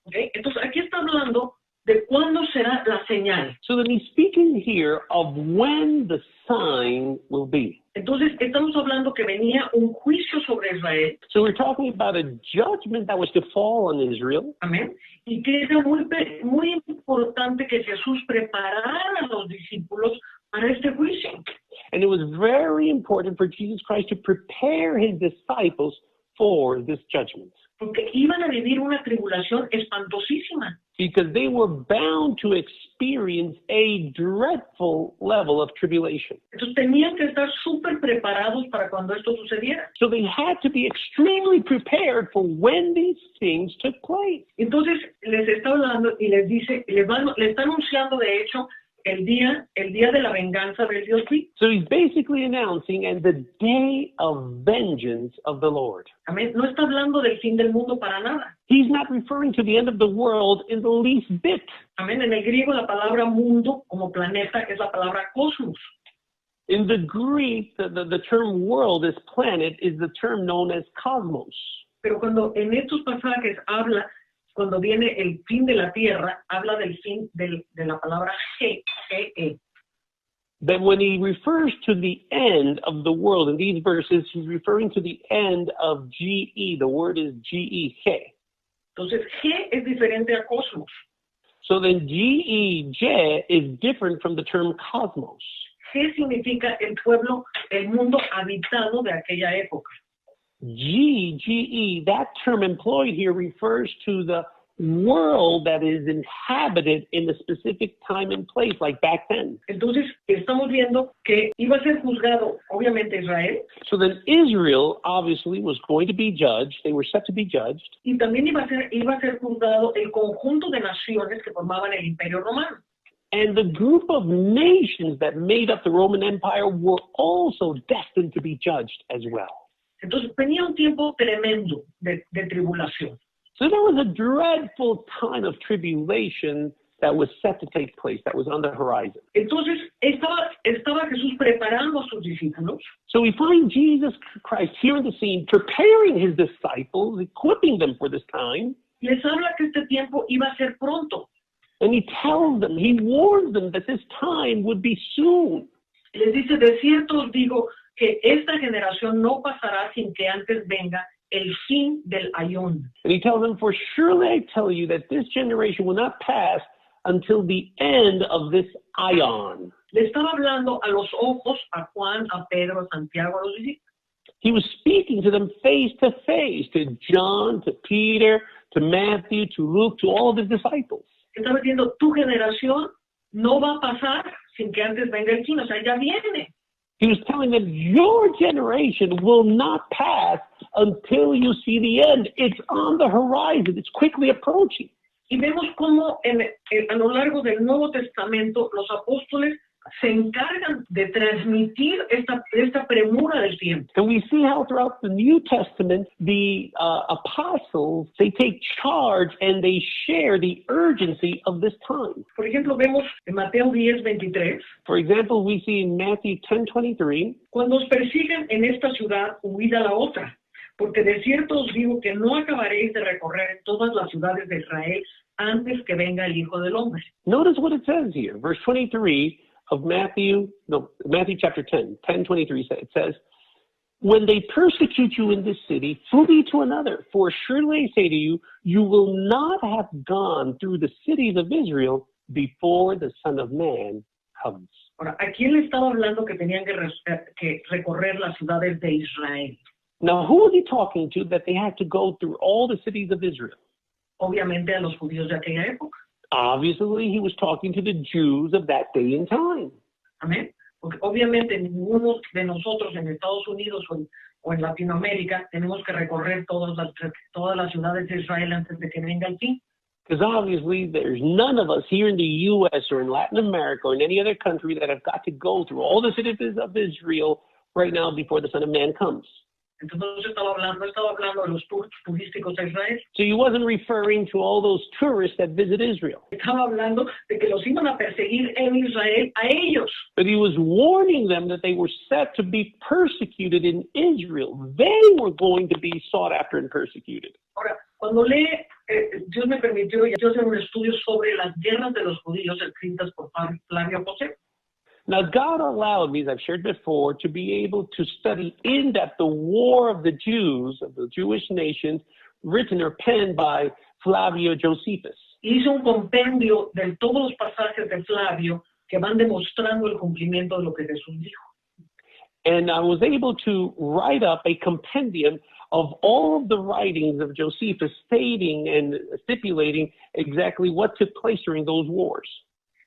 Okay. Entonces, aquí está hablando de cuándo será la señal. So then he's speaking here of when the sign will be. Entonces, estamos hablando que venía un juicio sobre Israel. So we're talking about a judgment that was to fall on Israel. Amén. Y que era muy importante que Jesús preparara a los discípulos para este juicio. And it was very important for Jesus Christ to prepare his disciples for this judgment. Porque iban a vivir una tribulación espantosísima. Because they were bound to experience a dreadful level of tribulation. Entonces tenían que estar súper preparados para cuando esto sucediera. So they had to be extremely prepared for when these things took place. Entonces les está hablando y les dice, le está anunciando de hecho el día de la venganza del Dios vivo. So he's basically announcing and the day of vengeance of the Lord. Amén. No está hablando del fin del mundo para nada. He's not referring to the end of the world in the least bit. Amén. En el griego la palabra mundo como planeta es la palabra cosmos. In the Greek, the term world, as planet, is the term known as cosmos. Pero cuando en estos pasajes cuando viene el fin de la tierra, habla del fin de la palabra ge. That when he refers to the end of the world in these verses, he's referring to the end of GE. The word is GE, ge. Entonces, ge es diferente a cosmos. So then ge is different from the term cosmos. Ge significa el pueblo, el mundo habitado de aquella época. GE, that term employed here refers to the world that is inhabited in a specific time and place, like back then. Entonces, estamos viendo que iba a ser juzgado, obviamente, Israel. So then Israel, obviously, was going to be judged. They were set to be judged. Y también iba a ser juzgado el conjunto de naciones que formaban el Imperio Romano. And the group of nations that made up the Roman Empire were also destined to be judged as well. Entonces venía un tiempo tremendo de tribulación. So there was a dreadful time of tribulation that was set to take place, that was on the horizon. Entonces estaba Jesús preparando a sus discípulos. So we find Jesus Christ here in the scene, preparing his disciples, equipping them for this time. Les habla que este tiempo iba a ser pronto. And he tells them, he warns them that this time would be soon. Les dice, de cierto os digo que esta generación no pasará sin que antes venga el fin del ayón. And he tells them, for surely I tell you that this generation will not pass until the end of this aion. Le estaba hablando a los ojos, a Juan, a Pedro, a Santiago, a los discípulos. He was speaking to them face to face, to John, to Peter, to Matthew, to Luke, to all of his disciples. Estaba diciendo, tu generación no va a pasar sin que antes venga el fin, o sea, ya viene. He was telling them, your generation will not pass until you see the end. It's on the horizon. It's quickly approaching. Y vemos cómo a lo largo del Nuevo Testamento los apóstoles se encargan de transmitir esta premura del tiempo. And we see how throughout the New Testament, the apostles, they take charge and they share the urgency of this time. Por ejemplo, vemos en Mateo 10:23, For example, we see in Matthew 10:23, cuando os persigan en esta ciudad, huid a la otra, porque de cierto os digo que no acabaréis de recorrer todas las ciudades de Israel antes que venga el Hijo del Hombre. notice what it says here, verse 23 of Matthew chapter 10:23, it says, when they persecute you in this city, flee to another. For surely I say to you, you will not have gone through the cities of Israel before the Son of Man comes. Ahora, ¿a quién le estaba hablando que tenían que recorrer las ciudades de Israel? Now, who was he talking to that they had to go through all the cities of Israel? Obviamente a los judíos de aquella época. Obviously, he was talking to the Jews of that day and time. Amén. Porque obviamente ninguno de nosotros en Estados Unidos o en Latinoamérica tenemos que recorrer todas las ciudades de Israel antes de que venga el fin. Because obviously, there's none of us here in the U.S. or in Latin America or in any other country that have got to go through all the cities of Israel right now before the Son of Man comes. Entonces no estaba hablando de los tours turísticos a Israel. So he wasn't referring to all those tourists that visit Israel. Estaba hablando de que los iban a perseguir en Israel a ellos. But he was warning them that they were set to be persecuted in Israel. They were going to be sought after and persecuted. Ahora, cuando Dios me permitió yo hacer un estudio sobre las guerras de los judíos escritas por Flavio José. Now, God allowed me, as I've shared before, to be able to study in depth the war of the Jews, of the Jewish nations, written or penned by Flavio Josephus. Hizo un compendio de todos los pasajes de Flavio que van demostrando el cumplimiento de lo que Jesús dijo. And I was able to write up a compendium of all of the writings of Josephus stating and stipulating exactly what took place during those wars.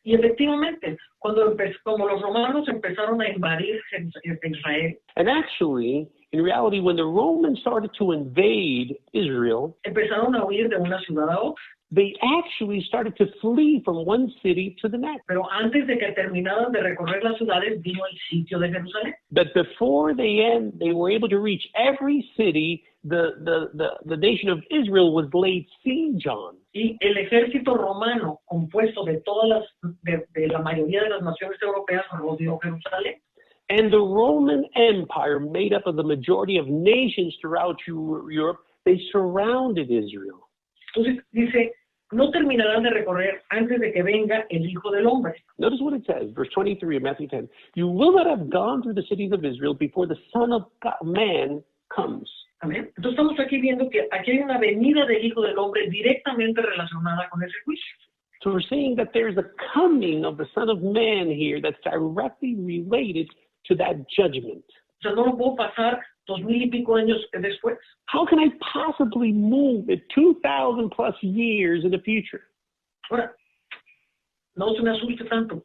Y efectivamente, como los romanos empezaron a invadir Israel, And actually, in reality, when the Romans started to invade Israel, empezaron a huir de una ciudad a otra. they actually started to flee from one city to the next. Pero antes de que terminaran de recorrer las ciudades, vino el sitio de Jerusalén. But before they were able to reach every city, the nation of Israel was laid siege on. Y el ejército romano, compuesto de de la mayoría de las naciones europeas, rodeó Jerusalén. And the Roman Empire, made up of the majority of nations throughout Europe, they surrounded Israel. Entonces dice, no terminarán de recorrer antes de que venga el Hijo del Hombre. Notice what it says, verse 23 of Matthew 10. You will not have gone through the cities of Israel before the Son of Man comes. Amén. Entonces estamos aquí viendo que aquí hay una venida del Hijo del Hombre directamente relacionada con ese juicio. So we're saying that there's a coming of the Son of Man here that's directly related to that judgment. O sea, no lo puedo pasar 2000 y pico años después. How can I possibly move it 2,000 plus years in the future? Ahora, no se me asuste tanto.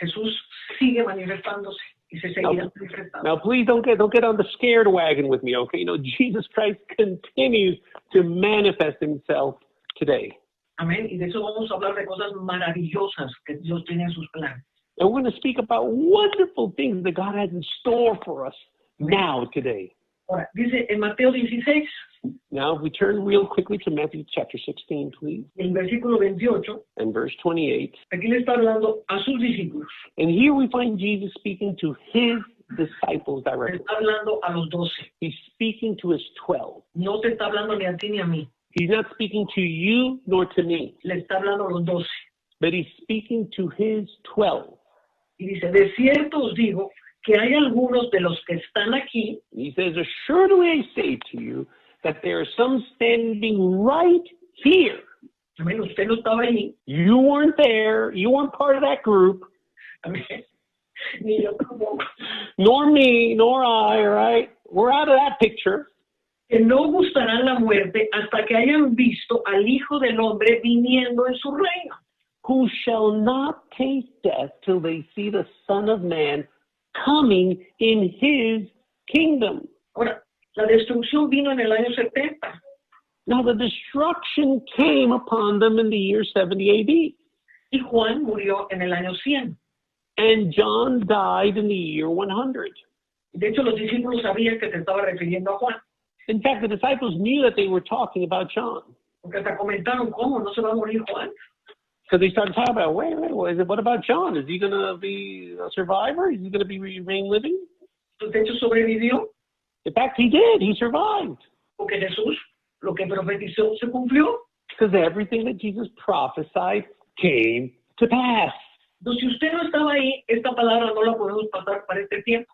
Jesús sigue manifestándose y se seguirá manifestando. Now, please don't get on the scared wagon with me, okay? You know, Jesus Christ continues to manifest himself today. Amén. Y de eso vamos a hablar de cosas maravillosas que Dios tiene en sus planes. And we're going to speak about wonderful things that God has in store for us now, today. Ahora, dice en Mateo 16, Now, if we turn real quickly to Matthew chapter 16, please, el versículo 28, and verse 28. aquí le está hablando a sus discípulos. And here we find Jesus speaking to his disciples Le directly. está hablando a los 12. He's speaking to his 12. No te está hablando ni a ti ni a mí. He's not speaking to you nor to me, Le está hablando a los 12. but he's speaking to his 12. Y dice, de cierto os digo que hay algunos de los que están aquí He says, assuredly I say to you that there are some standing right here. Amén. Usted no estaba ahí. You weren't there. You weren't part of that group. Amén. Ni yo tampoco. Nor me, nor I, all right? We're out of that picture. Que no gustarán la muerte hasta que hayan visto al Hijo del Hombre viniendo en su reino. Who shall not taste death till they see the Son of Man coming in his kingdom. Ahora, la destrucción vino en el año 70. Now the destruction came upon them in the year 70 AD. Y Juan murió en el año 100. And John died in the year 100. De hecho, los discípulos sabían que se estaba refiriendo a Juan, In fact, the disciples knew that they were talking about John. porque hasta comentaron, ¿cómo? ¿No se va a morir Juan? Because they started talking about, wait, what about John? Is he going to be a survivor? Is he going to remain living? De hecho, sobrevivió, In fact, he did. He survived. porque Jesús, lo que profetizó, se cumplió. Because everything that Jesus prophesied came to pass. Entonces, si usted no estaba ahí, esta palabra no la podemos pasar para este tiempo.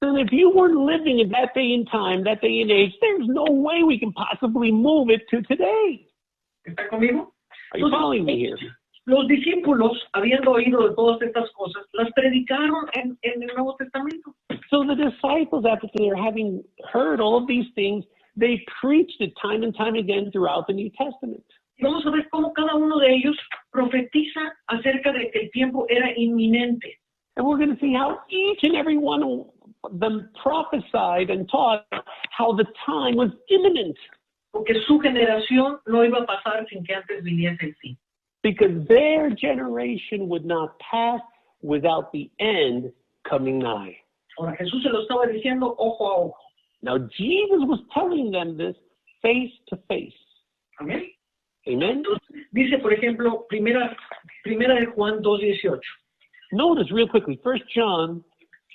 And if you weren't living in that day and time, that day and age, there's no way we can possibly move it to today. ¿Está conmigo? Are you following me here? Los discípulos, habiendo oído de todas estas cosas, las predicaron en el Nuevo Testamento. So the disciples, after they're having heard all of these things, they preached it time and time again throughout the New Testament. Y vamos a ver cómo cada uno de ellos profetiza acerca de que el tiempo era inminente. And we're going to see how each and every one of them prophesied and taught how the time was imminent. Porque su generación no iba a pasar sin que antes viniese el fin. Because their generation would not pass without the end coming nigh. Ahora, Jesús se lo estaba diciendo ojo a ojo. Now, Jesus was telling them this face to face. Amén. Amen? Entonces, dice, por ejemplo, primera de Juan 2:18. Notice real quickly, 1 John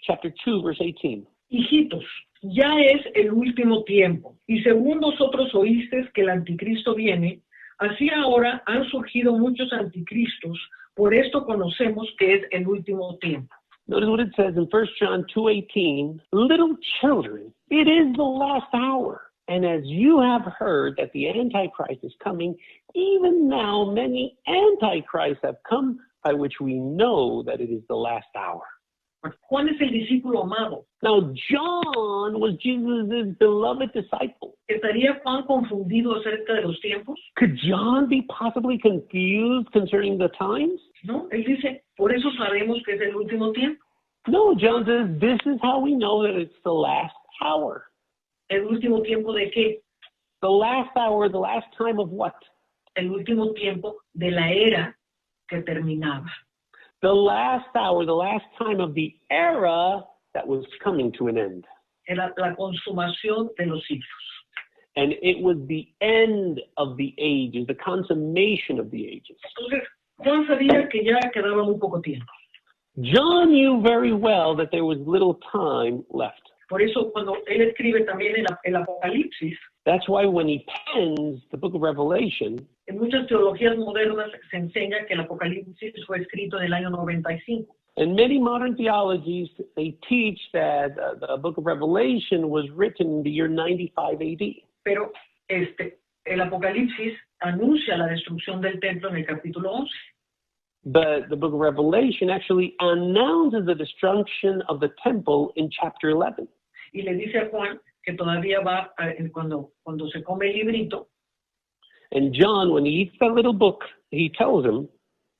chapter 2, verse 18. Hijitos, ya es el último tiempo, y según vosotros oísteis que el anticristo viene, así ahora han surgido muchos anticristos, por esto conocemos que es el último tiempo. Notice what it says in 1 John 2:18, little children, it is the last hour. And as you have heard that the Antichrist is coming, even now many Antichrists have come, by which we know that it is the last hour. Juan es el discípulo amado. Now, John was Jesus' beloved disciple. ¿Estaría Juan confundido acerca de los tiempos? Could John be possibly confused concerning the times? No, él dice, por eso sabemos que es el último tiempo. No, John says, this is how we know that it's the last hour. ¿El último tiempo de qué? The last hour, the last time of what? El último tiempo de la era que terminaba. The last hour, the last time of the era that was coming to an end. Era la consumación de los siglos. And it was the end of the ages, the consummation of the ages. Entonces, Juan sabía que ya quedaba muy poco tiempo. John knew very well that there was little time left. Por eso, cuando él escribe también el Apocalipsis, That's why when he pens the book of Revelation, en muchas teologías modernas se enseña que el Apocalipsis fue escrito en el año 95. in many modern theologies, they teach that the book of Revelation was written in the year 95 AD. Pero el Apocalipsis anuncia la destrucción del templo en el capítulo 11. But the book of Revelation actually announces the destruction of the temple in chapter 11. Y le dice a Juan que todavía va, cuando se come el librito, And John, when he eats that little book, he tells him,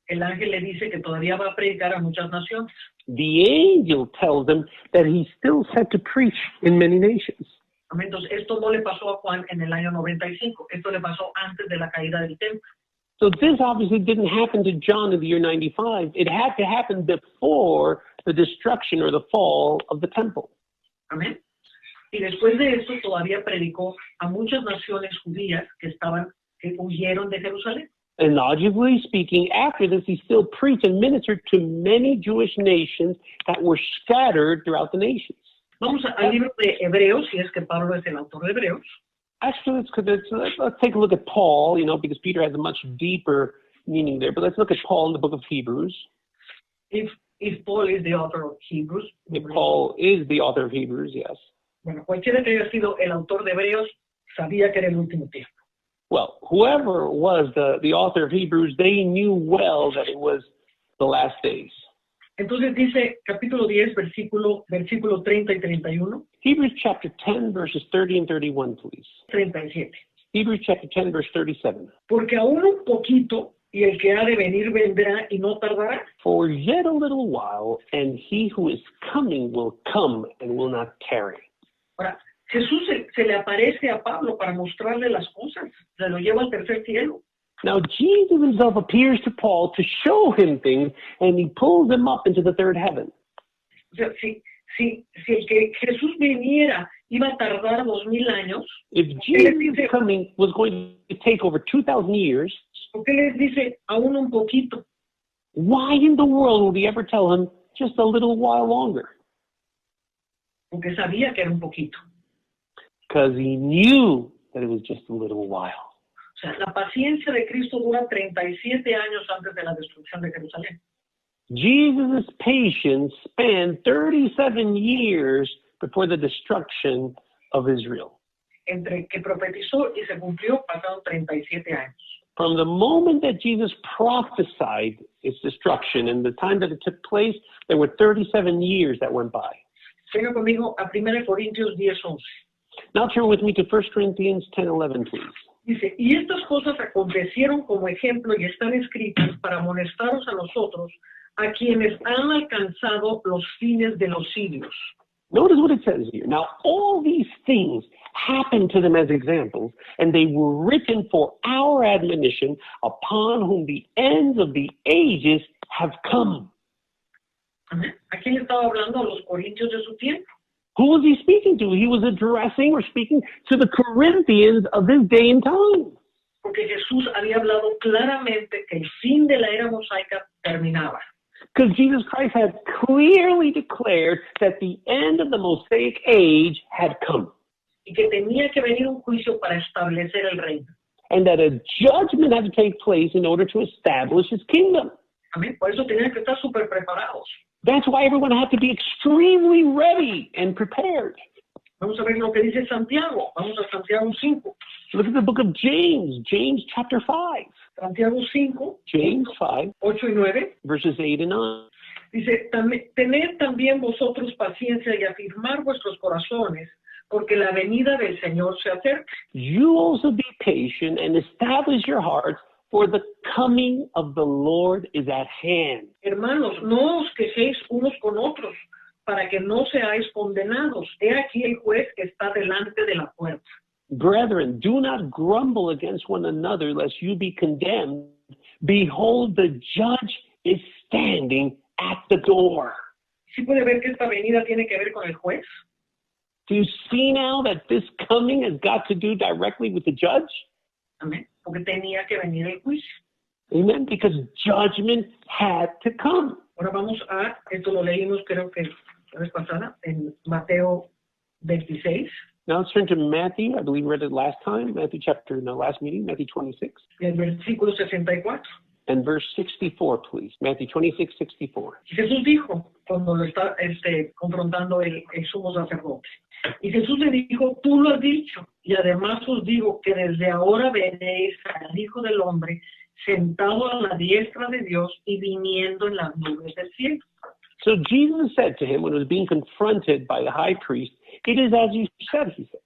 el ángel le dice que todavía va a predicar a muchas naciones. the angel tells him that he's still set to preach in many nations. Amén. Entonces, esto no le pasó a Juan en el año 95, esto le pasó antes de la caída del templo. So this obviously didn't happen to John in the year 95. It had to happen before the destruction or the fall of the temple. Amén. Y después de esto todavía predicó a muchas naciones judías que huyeron de Jerusalén. And logically speaking, after this, he still preached and ministered to many Jewish nations that were scattered throughout the nations. Vamos al libro de Hebreos, si es que Pablo es el autor de Hebreos. Actually, let's take a look at Paul, because Peter has a much deeper meaning there. But let's look at Paul in the book of Hebrews. If Paul is the author of Hebrews. If Paul is the author of Hebrews, yes. Bueno, cualquiera que haya sido el autor de Hebreos sabía que era el último tiempo. Well, whoever was the author of Hebrews, they knew well that it was the last days. Entonces dice capítulo 10, versículo 30 y 31. Hebrews chapter 10, verses 30 and 31, please. 37. Hebrews chapter 10, verse 37. Porque aún un poquito, y el que ha de venir vendrá y no tardará. For yet a little while, and he who is coming will come and will not tarry. Ahora, Jesús se le aparece a Pablo para mostrarle las cosas, se lo lleva al tercer cielo. Now, Jesus himself appears to Paul to show him things, and he pulls him up into the third heaven. O sea, si el que Jesús viniera iba a tardar 2000 años, If Jesus' coming was going to take over 2,000 years, ¿por qué les dice aún un poquito? why in the world would he ever tell him just a little while longer? Porque sabía que era un poquito. Because he knew that it was just a little while. O sea, la paciencia de Cristo dura 37 años antes de la destrucción de Jerusalén. Jesus' patience spanned 37 years before the destruction of Israel. Entre que profetizó y se cumplió pasaron 37 años. From the moment that Jesus prophesied its destruction and the time that it took place, there were 37 years that went by. Venga conmigo a 1 Corintios 10:11. Now turn with me to 1 Corinthians 10:11, please. Dice, y estas cosas acontecieron como ejemplo y están escritas para amonestaros a nosotros, a quienes han alcanzado los fines de los siglos. Notice what it says here. Now, all these things happened to them as examples, and they were written for our admonition, upon whom the ends of the ages have come. ¿A quién le estaba hablando? A los corintios de su tiempo. Who was he speaking to? He was addressing or speaking to the Corinthians of this day and time. Porque Jesús había hablado claramente que el fin de la era mosaica terminaba. Because Jesus Christ had clearly declared that the end of the Mosaic age had come. Y que tenía que venir un juicio para establecer el reino. And that a judgment had to take place in order to establish his kingdom. Amén. Por eso tenían que estar súper preparados. That's why everyone had to be extremely ready and prepared. Vamos a ver lo que dice Santiago. Vamos a Santiago 5. Look at the book of James, James chapter 5. Santiago 5, James 5, 8 y 9. verses 8 and 9. Dice, tened también vosotros paciencia y afirmar vuestros corazones, porque la venida del Señor se acerca. You also be patient and establish your hearts, for the coming of the Lord is at hand. Hermanos, no os quejéis unos con otros, para que no seáis condenados. He aquí el juez que está delante de la puerta. Brethren, do not grumble against one another, lest you be condemned. Behold, the judge is standing at the door. ¿Sí puede ver que esta venida tiene que ver con el juez? Do you see now that this coming has got to do directly with the judge? Amén. Porque tenía que venir el juicio. Amen. Because judgment had to come. Ahora vamos a, esto lo leímos creo que la vez pasada, en Mateo 26. Now let's turn to Matthew. I believe we read it last time. Matthew chapter, in the last meeting, Matthew 26. Y el versículo 64. And verse 64, please. Matthew 26, 64. Jesús dijo, cuando lo está confrontando el sumo sacerdote. Y Jesús le dijo, tú lo has dicho. Y además os digo que desde ahora veréis al Hijo del Hombre sentado a la diestra de Dios y viniendo en las nubes del cielo. So Jesus said to him when he was being confronted by the high priest, it is as you said, he says.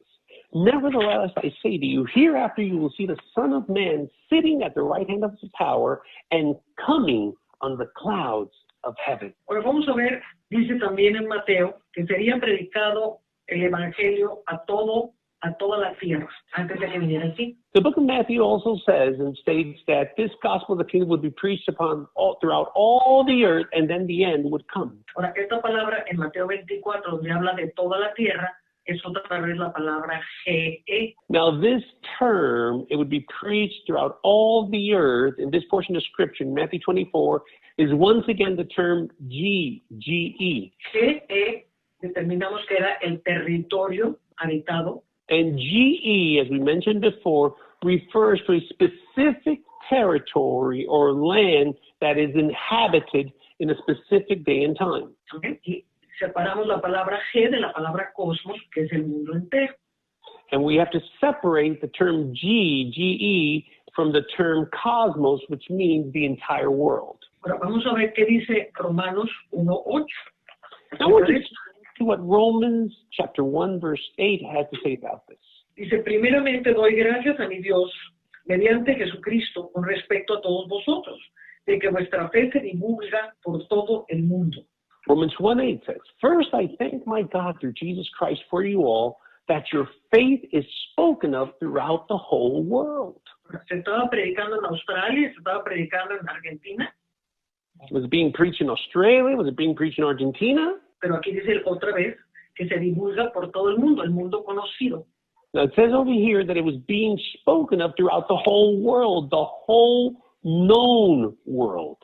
Nevertheless, I say to you, hereafter you will see the Son of Man sitting at the right hand of his power and coming on the clouds of heaven. Ahora vamos a ver, dice también en Mateo, que sería predicado el Evangelio a toda la tierra, antes de que viniera el fin. The book of Matthew also says and states that this gospel of the kingdom would be preached throughout all the earth, and then the end would come. Ahora, esta palabra en Mateo 24, donde habla de toda la tierra, es otra vez la palabra GE. Now this term, it would be preached throughout all the earth, in this portion of scripture, in Matthew 24, is once again the term GE. GE, determinamos que era el territorio habitado. And GE, as we mentioned before, refers to a specific territory or land that is inhabited in a specific day and time. Okay. Y separamos la palabra G de la palabra cosmos, que es el mundo entero. And we have to separate the term GE, from the term cosmos, which means the entire world. Ahora vamos a ver qué dice Romanos 1:8. Now we're just to what Romans chapter 1 verse 8 has to say about this. Dice, primeramente doy gracias a mi Dios mediante Jesucristo con respecto a todos vosotros, de que vuestra fe se divulga por todo el mundo. Romans 1:8 says, first I thank my God through Jesus Christ for you all, that your faith is spoken of throughout the whole world. Se estaba predicando en Australia, se estaba predicando en Argentina. Was it being preached in Australia? Was it being preached in Argentina? Pero aquí dice otra vez que se divulga por todo el mundo conocido. Now it says over here that it was being spoken of throughout the whole world, the whole known world.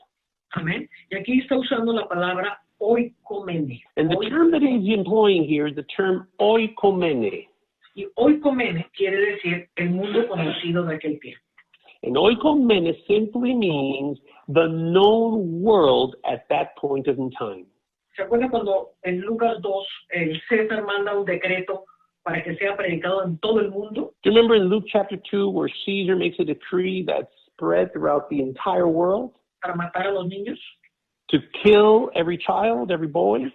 Amén. Y aquí está usando la palabra oikomene. And the term that he's employing here is the term oikomene. Y oikomene quiere decir el mundo conocido de aquel tiempo. And oikomene simply means the known world at that point in time. ¿Se acuerdan cuando en Lucas 2 el César manda un decreto para que sea predicado en todo el mundo? Do you remember in Luke chapter 2 where Caesar makes a decree that's spread throughout the entire world? Para matar a los niños. To kill every child, every boy?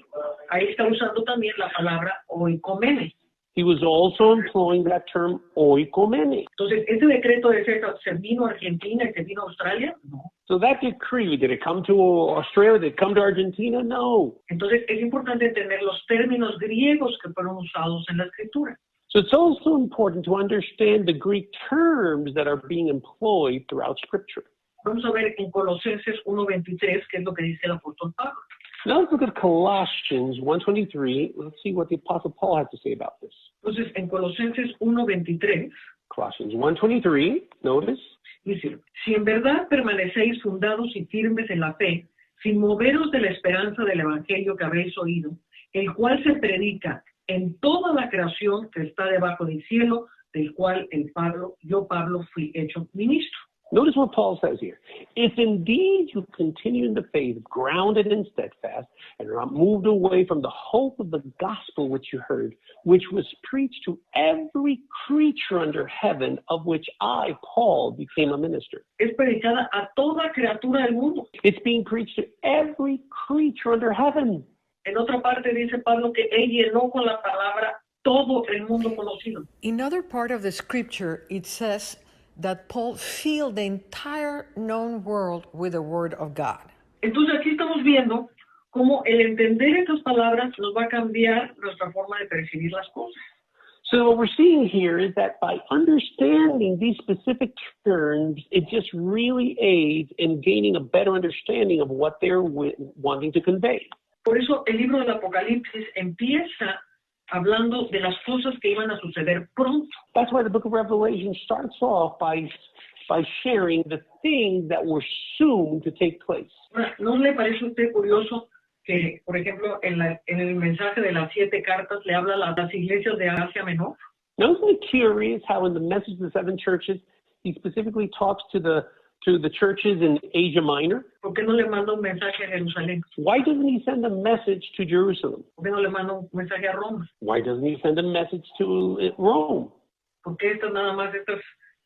Ahí está usando también la palabra oikomene. He was also employing that term oikomene. Entonces, ¿ese decreto de César se vino a Argentina y se vino a Australia? No. So that decree, did it come to Australia? Did it come to Argentina? No. Entonces, es importante entender los términos griegos que fueron usados en la Escritura. So it's also important to understand the Greek terms that are being employed throughout Scripture. Vamos a ver en Colosenses 1:23 qué es lo que dice el apóstol Pablo. Now let's look at Colossians 1:23. Let's see what the Apostle Paul has to say about this. Entonces, en Colosenses 1:23, Colossians 1:23, notice. dice, si en verdad permanecéis fundados y firmes en la fe, sin moveros de la esperanza del evangelio que habéis oído, el cual se predica en toda la creación que está debajo del cielo, del cual yo Pablo fui hecho ministro. Notice what Paul says here. If indeed you continue in the faith, grounded and steadfast, and are not moved away from the hope of the gospel which you heard, which was preached to every creature under heaven, of which I, Paul, became a minister. Es predicada a toda criatura del mundo. It's being preached to every creature under heaven. En otra parte dice Pablo que él llenó con la palabra todo el mundo conocido. In other part of the scripture, it says that Paul filled the entire known world with the word of God. Entonces aquí estamos viendo cómo el entender estas palabras nos va a cambiar nuestra forma de percibir las cosas. So what we're seeing here is that by understanding these specific terms, it just really aids in gaining a better understanding of what they're wanting to convey. Por eso el libro del Apocalipsis empieza hablando de las cosas que iban a suceder pronto. That's why the book of Revelation starts off by sharing the things that were soon to take place. ¿No le parece a usted curioso que, por ejemplo, en el mensaje de las 7 cartas le habla a las iglesias de Asia Menor? Now, isn't it curious how in the message of the 7 churches, he specifically talks to the churches in Asia Minor? ¿Por qué no le manda un mensaje a Jerusalén? Why doesn't he send a message to Jerusalem? ¿Por qué no le manda un mensaje a Roma? Why doesn't he send a message to Rome? ¿Por qué nada más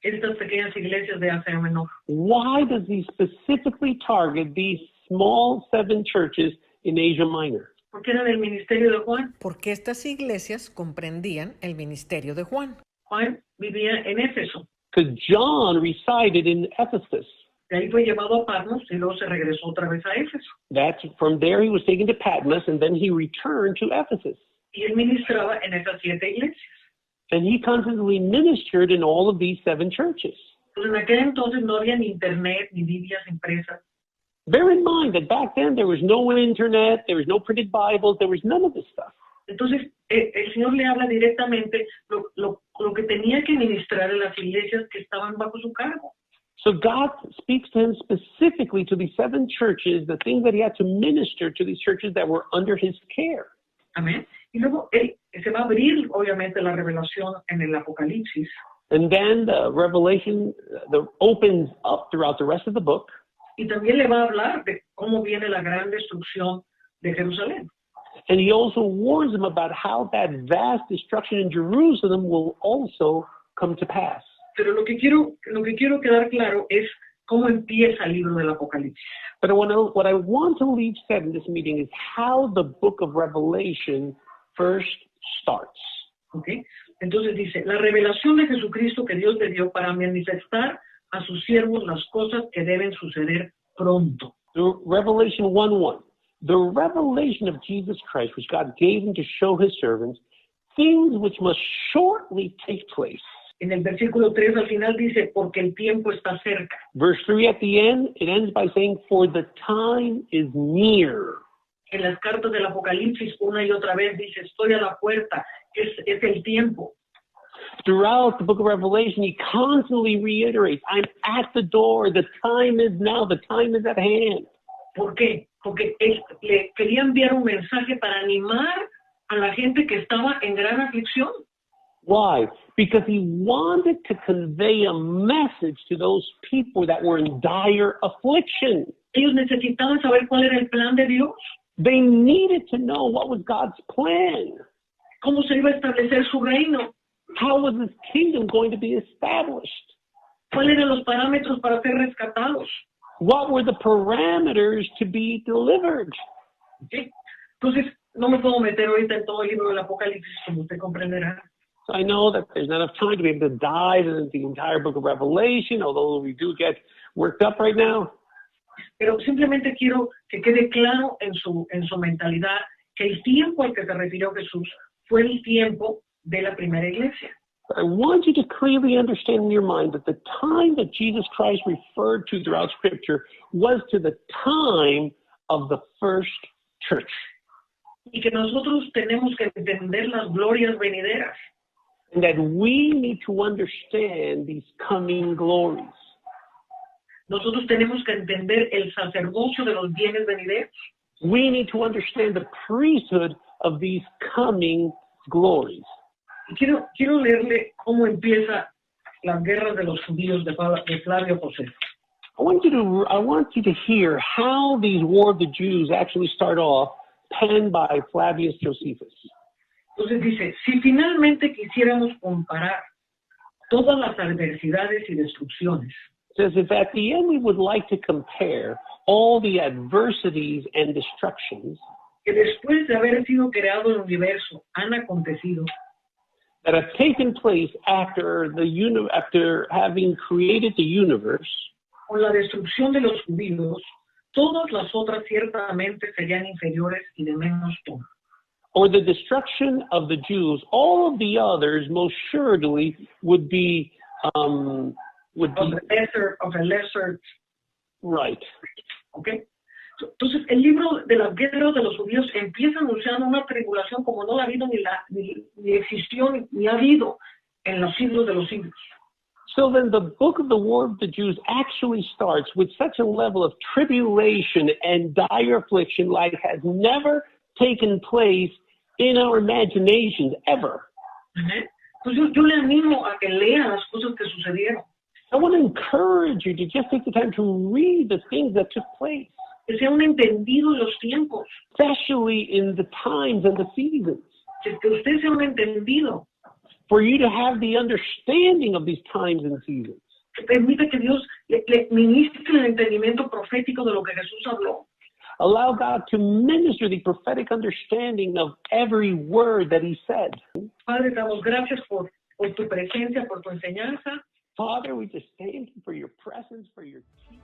estas pequeñas iglesias de Asia Menor? Why does he specifically target these small 7 churches in Asia Minor? Porque eran el ministerio de Juan. Porque estas iglesias comprendían el ministerio de Juan. Juan vivía en Éfeso. Because John resided in Ephesus. De ahí fue llevado a Patmos y luego se regresó otra vez a Éfeso. From there he was taken to Patmos and then he returned to Ephesus. Y él ministraba en esas 7 iglesias. And he constantly ministered in all of these 7 churches. Pues en aquel entonces no había ni internet ni Biblias impresas. Bear in mind that back then there was no internet, there was no printed Bibles, there was none of this stuff. Entonces, el Señor le habla directamente lo que tenía que ministrar en las iglesias que estaban bajo su cargo. So God speaks to him specifically to these 7 churches, the things that he had to minister to these churches that were under his care. Amén. Y luego él se va a abrir, obviamente, la revelación en el Apocalipsis. And then the revelation opens up throughout the rest of the book. Y también le va a hablar de cómo viene la gran destrucción de Jerusalén. And he also warns them about how that vast destruction in Jerusalem will also come to pass. Pero lo que quiero quedar claro es cómo empieza el libro del Apocalipsis. But what I want to leave said in this meeting is how the book of Revelation first starts. Okay. Entonces dice, la revelación de Jesucristo que Dios le dio para manifestar a sus siervos las cosas que deben suceder pronto. Revelation 1:1. The revelation of Jesus Christ, which God gave him to show his servants things which must shortly take place. En el versículo 3 al final dice, porque el tiempo está cerca. Verse 3 at the end, it ends by saying, for the time is near. En las cartas del Apocalipsis una y otra vez dice, estoy a la puerta, es el tiempo. Throughout the book of Revelation, he constantly reiterates, I'm at the door, the time is now, the time is at hand. ¿Por qué? Porque él le quería enviar un mensaje para animar a la gente que estaba en gran aflicción. Why? Because he wanted to convey a message to those people that were in dire affliction. Ellos necesitaban saber cuál era el plan de Dios. They needed to know what was God's plan. ¿Cómo se iba a establecer su reino? How was his kingdom going to be established? ¿Cuáles eran los parámetros para ser rescatados? What were the parameters to be delivered? ¿Sí? Entonces, no me puedo meter ahorita en todo el libro del Apocalipsis, como usted comprenderá. So I know that there's not enough time to be able to dive into the entire book of Revelation, although we do get worked up right now. Pero simplemente quiero que quede claro en su mentalidad que el tiempo al que se refirió Jesús fue el tiempo de la primera iglesia. I want you to clearly understand in your mind that the time that Jesus Christ referred to throughout Scripture was to the time of the first church. Y que nosotros tenemos que entender las glorias venideras. And that we need to understand these coming glories. Nosotros tenemos que entender el sacerdocio de los bienes venideros. We need to understand the priesthood of these coming glories. Y quiero leerle cómo empieza las guerras de los judíos de Flavio Josefo. I want you to hear how these War of the Jews actually start off, penned by Flavius Josephus. Entonces dice, si finalmente quisiéramos comparar todas las adversidades y destrucciones, It says if at the end we would like to compare all the adversities and destructions que después de haber sido creado el universo han acontecido, that have taken place after having created the universe, con la destrucción de los judíos, todas las otras ciertamente serían inferiores y de menos tono. or the destruction of the Jews, all of the others most surely would be Of a lesser, right. ¿ok? Entonces, el libro de las guerras de los judíos empieza anunciando una tribulación como no la ha habido ni existió ni ha habido en los siglos de los siglos. So then the book of the War of the Jews actually starts with such a level of tribulation and dire affliction like has never taken place in our imaginations ever. Pues yo le animo a que lea las cosas que sucedieron. I want to encourage you to just take the time to read the things that took place, Que sea un entendido en los tiempos. especially in the times and the seasons, Que usted sea un entendido. for you to have the understanding of these times and seasons. Que permita que Dios le ministre el entendimiento profético de lo que Jesús habló. Allow God to minister the prophetic understanding of every word that he said. Padre, damos gracias por tu presencia, por tu enseñanza. Father, we just thank you for your presence, for your teaching.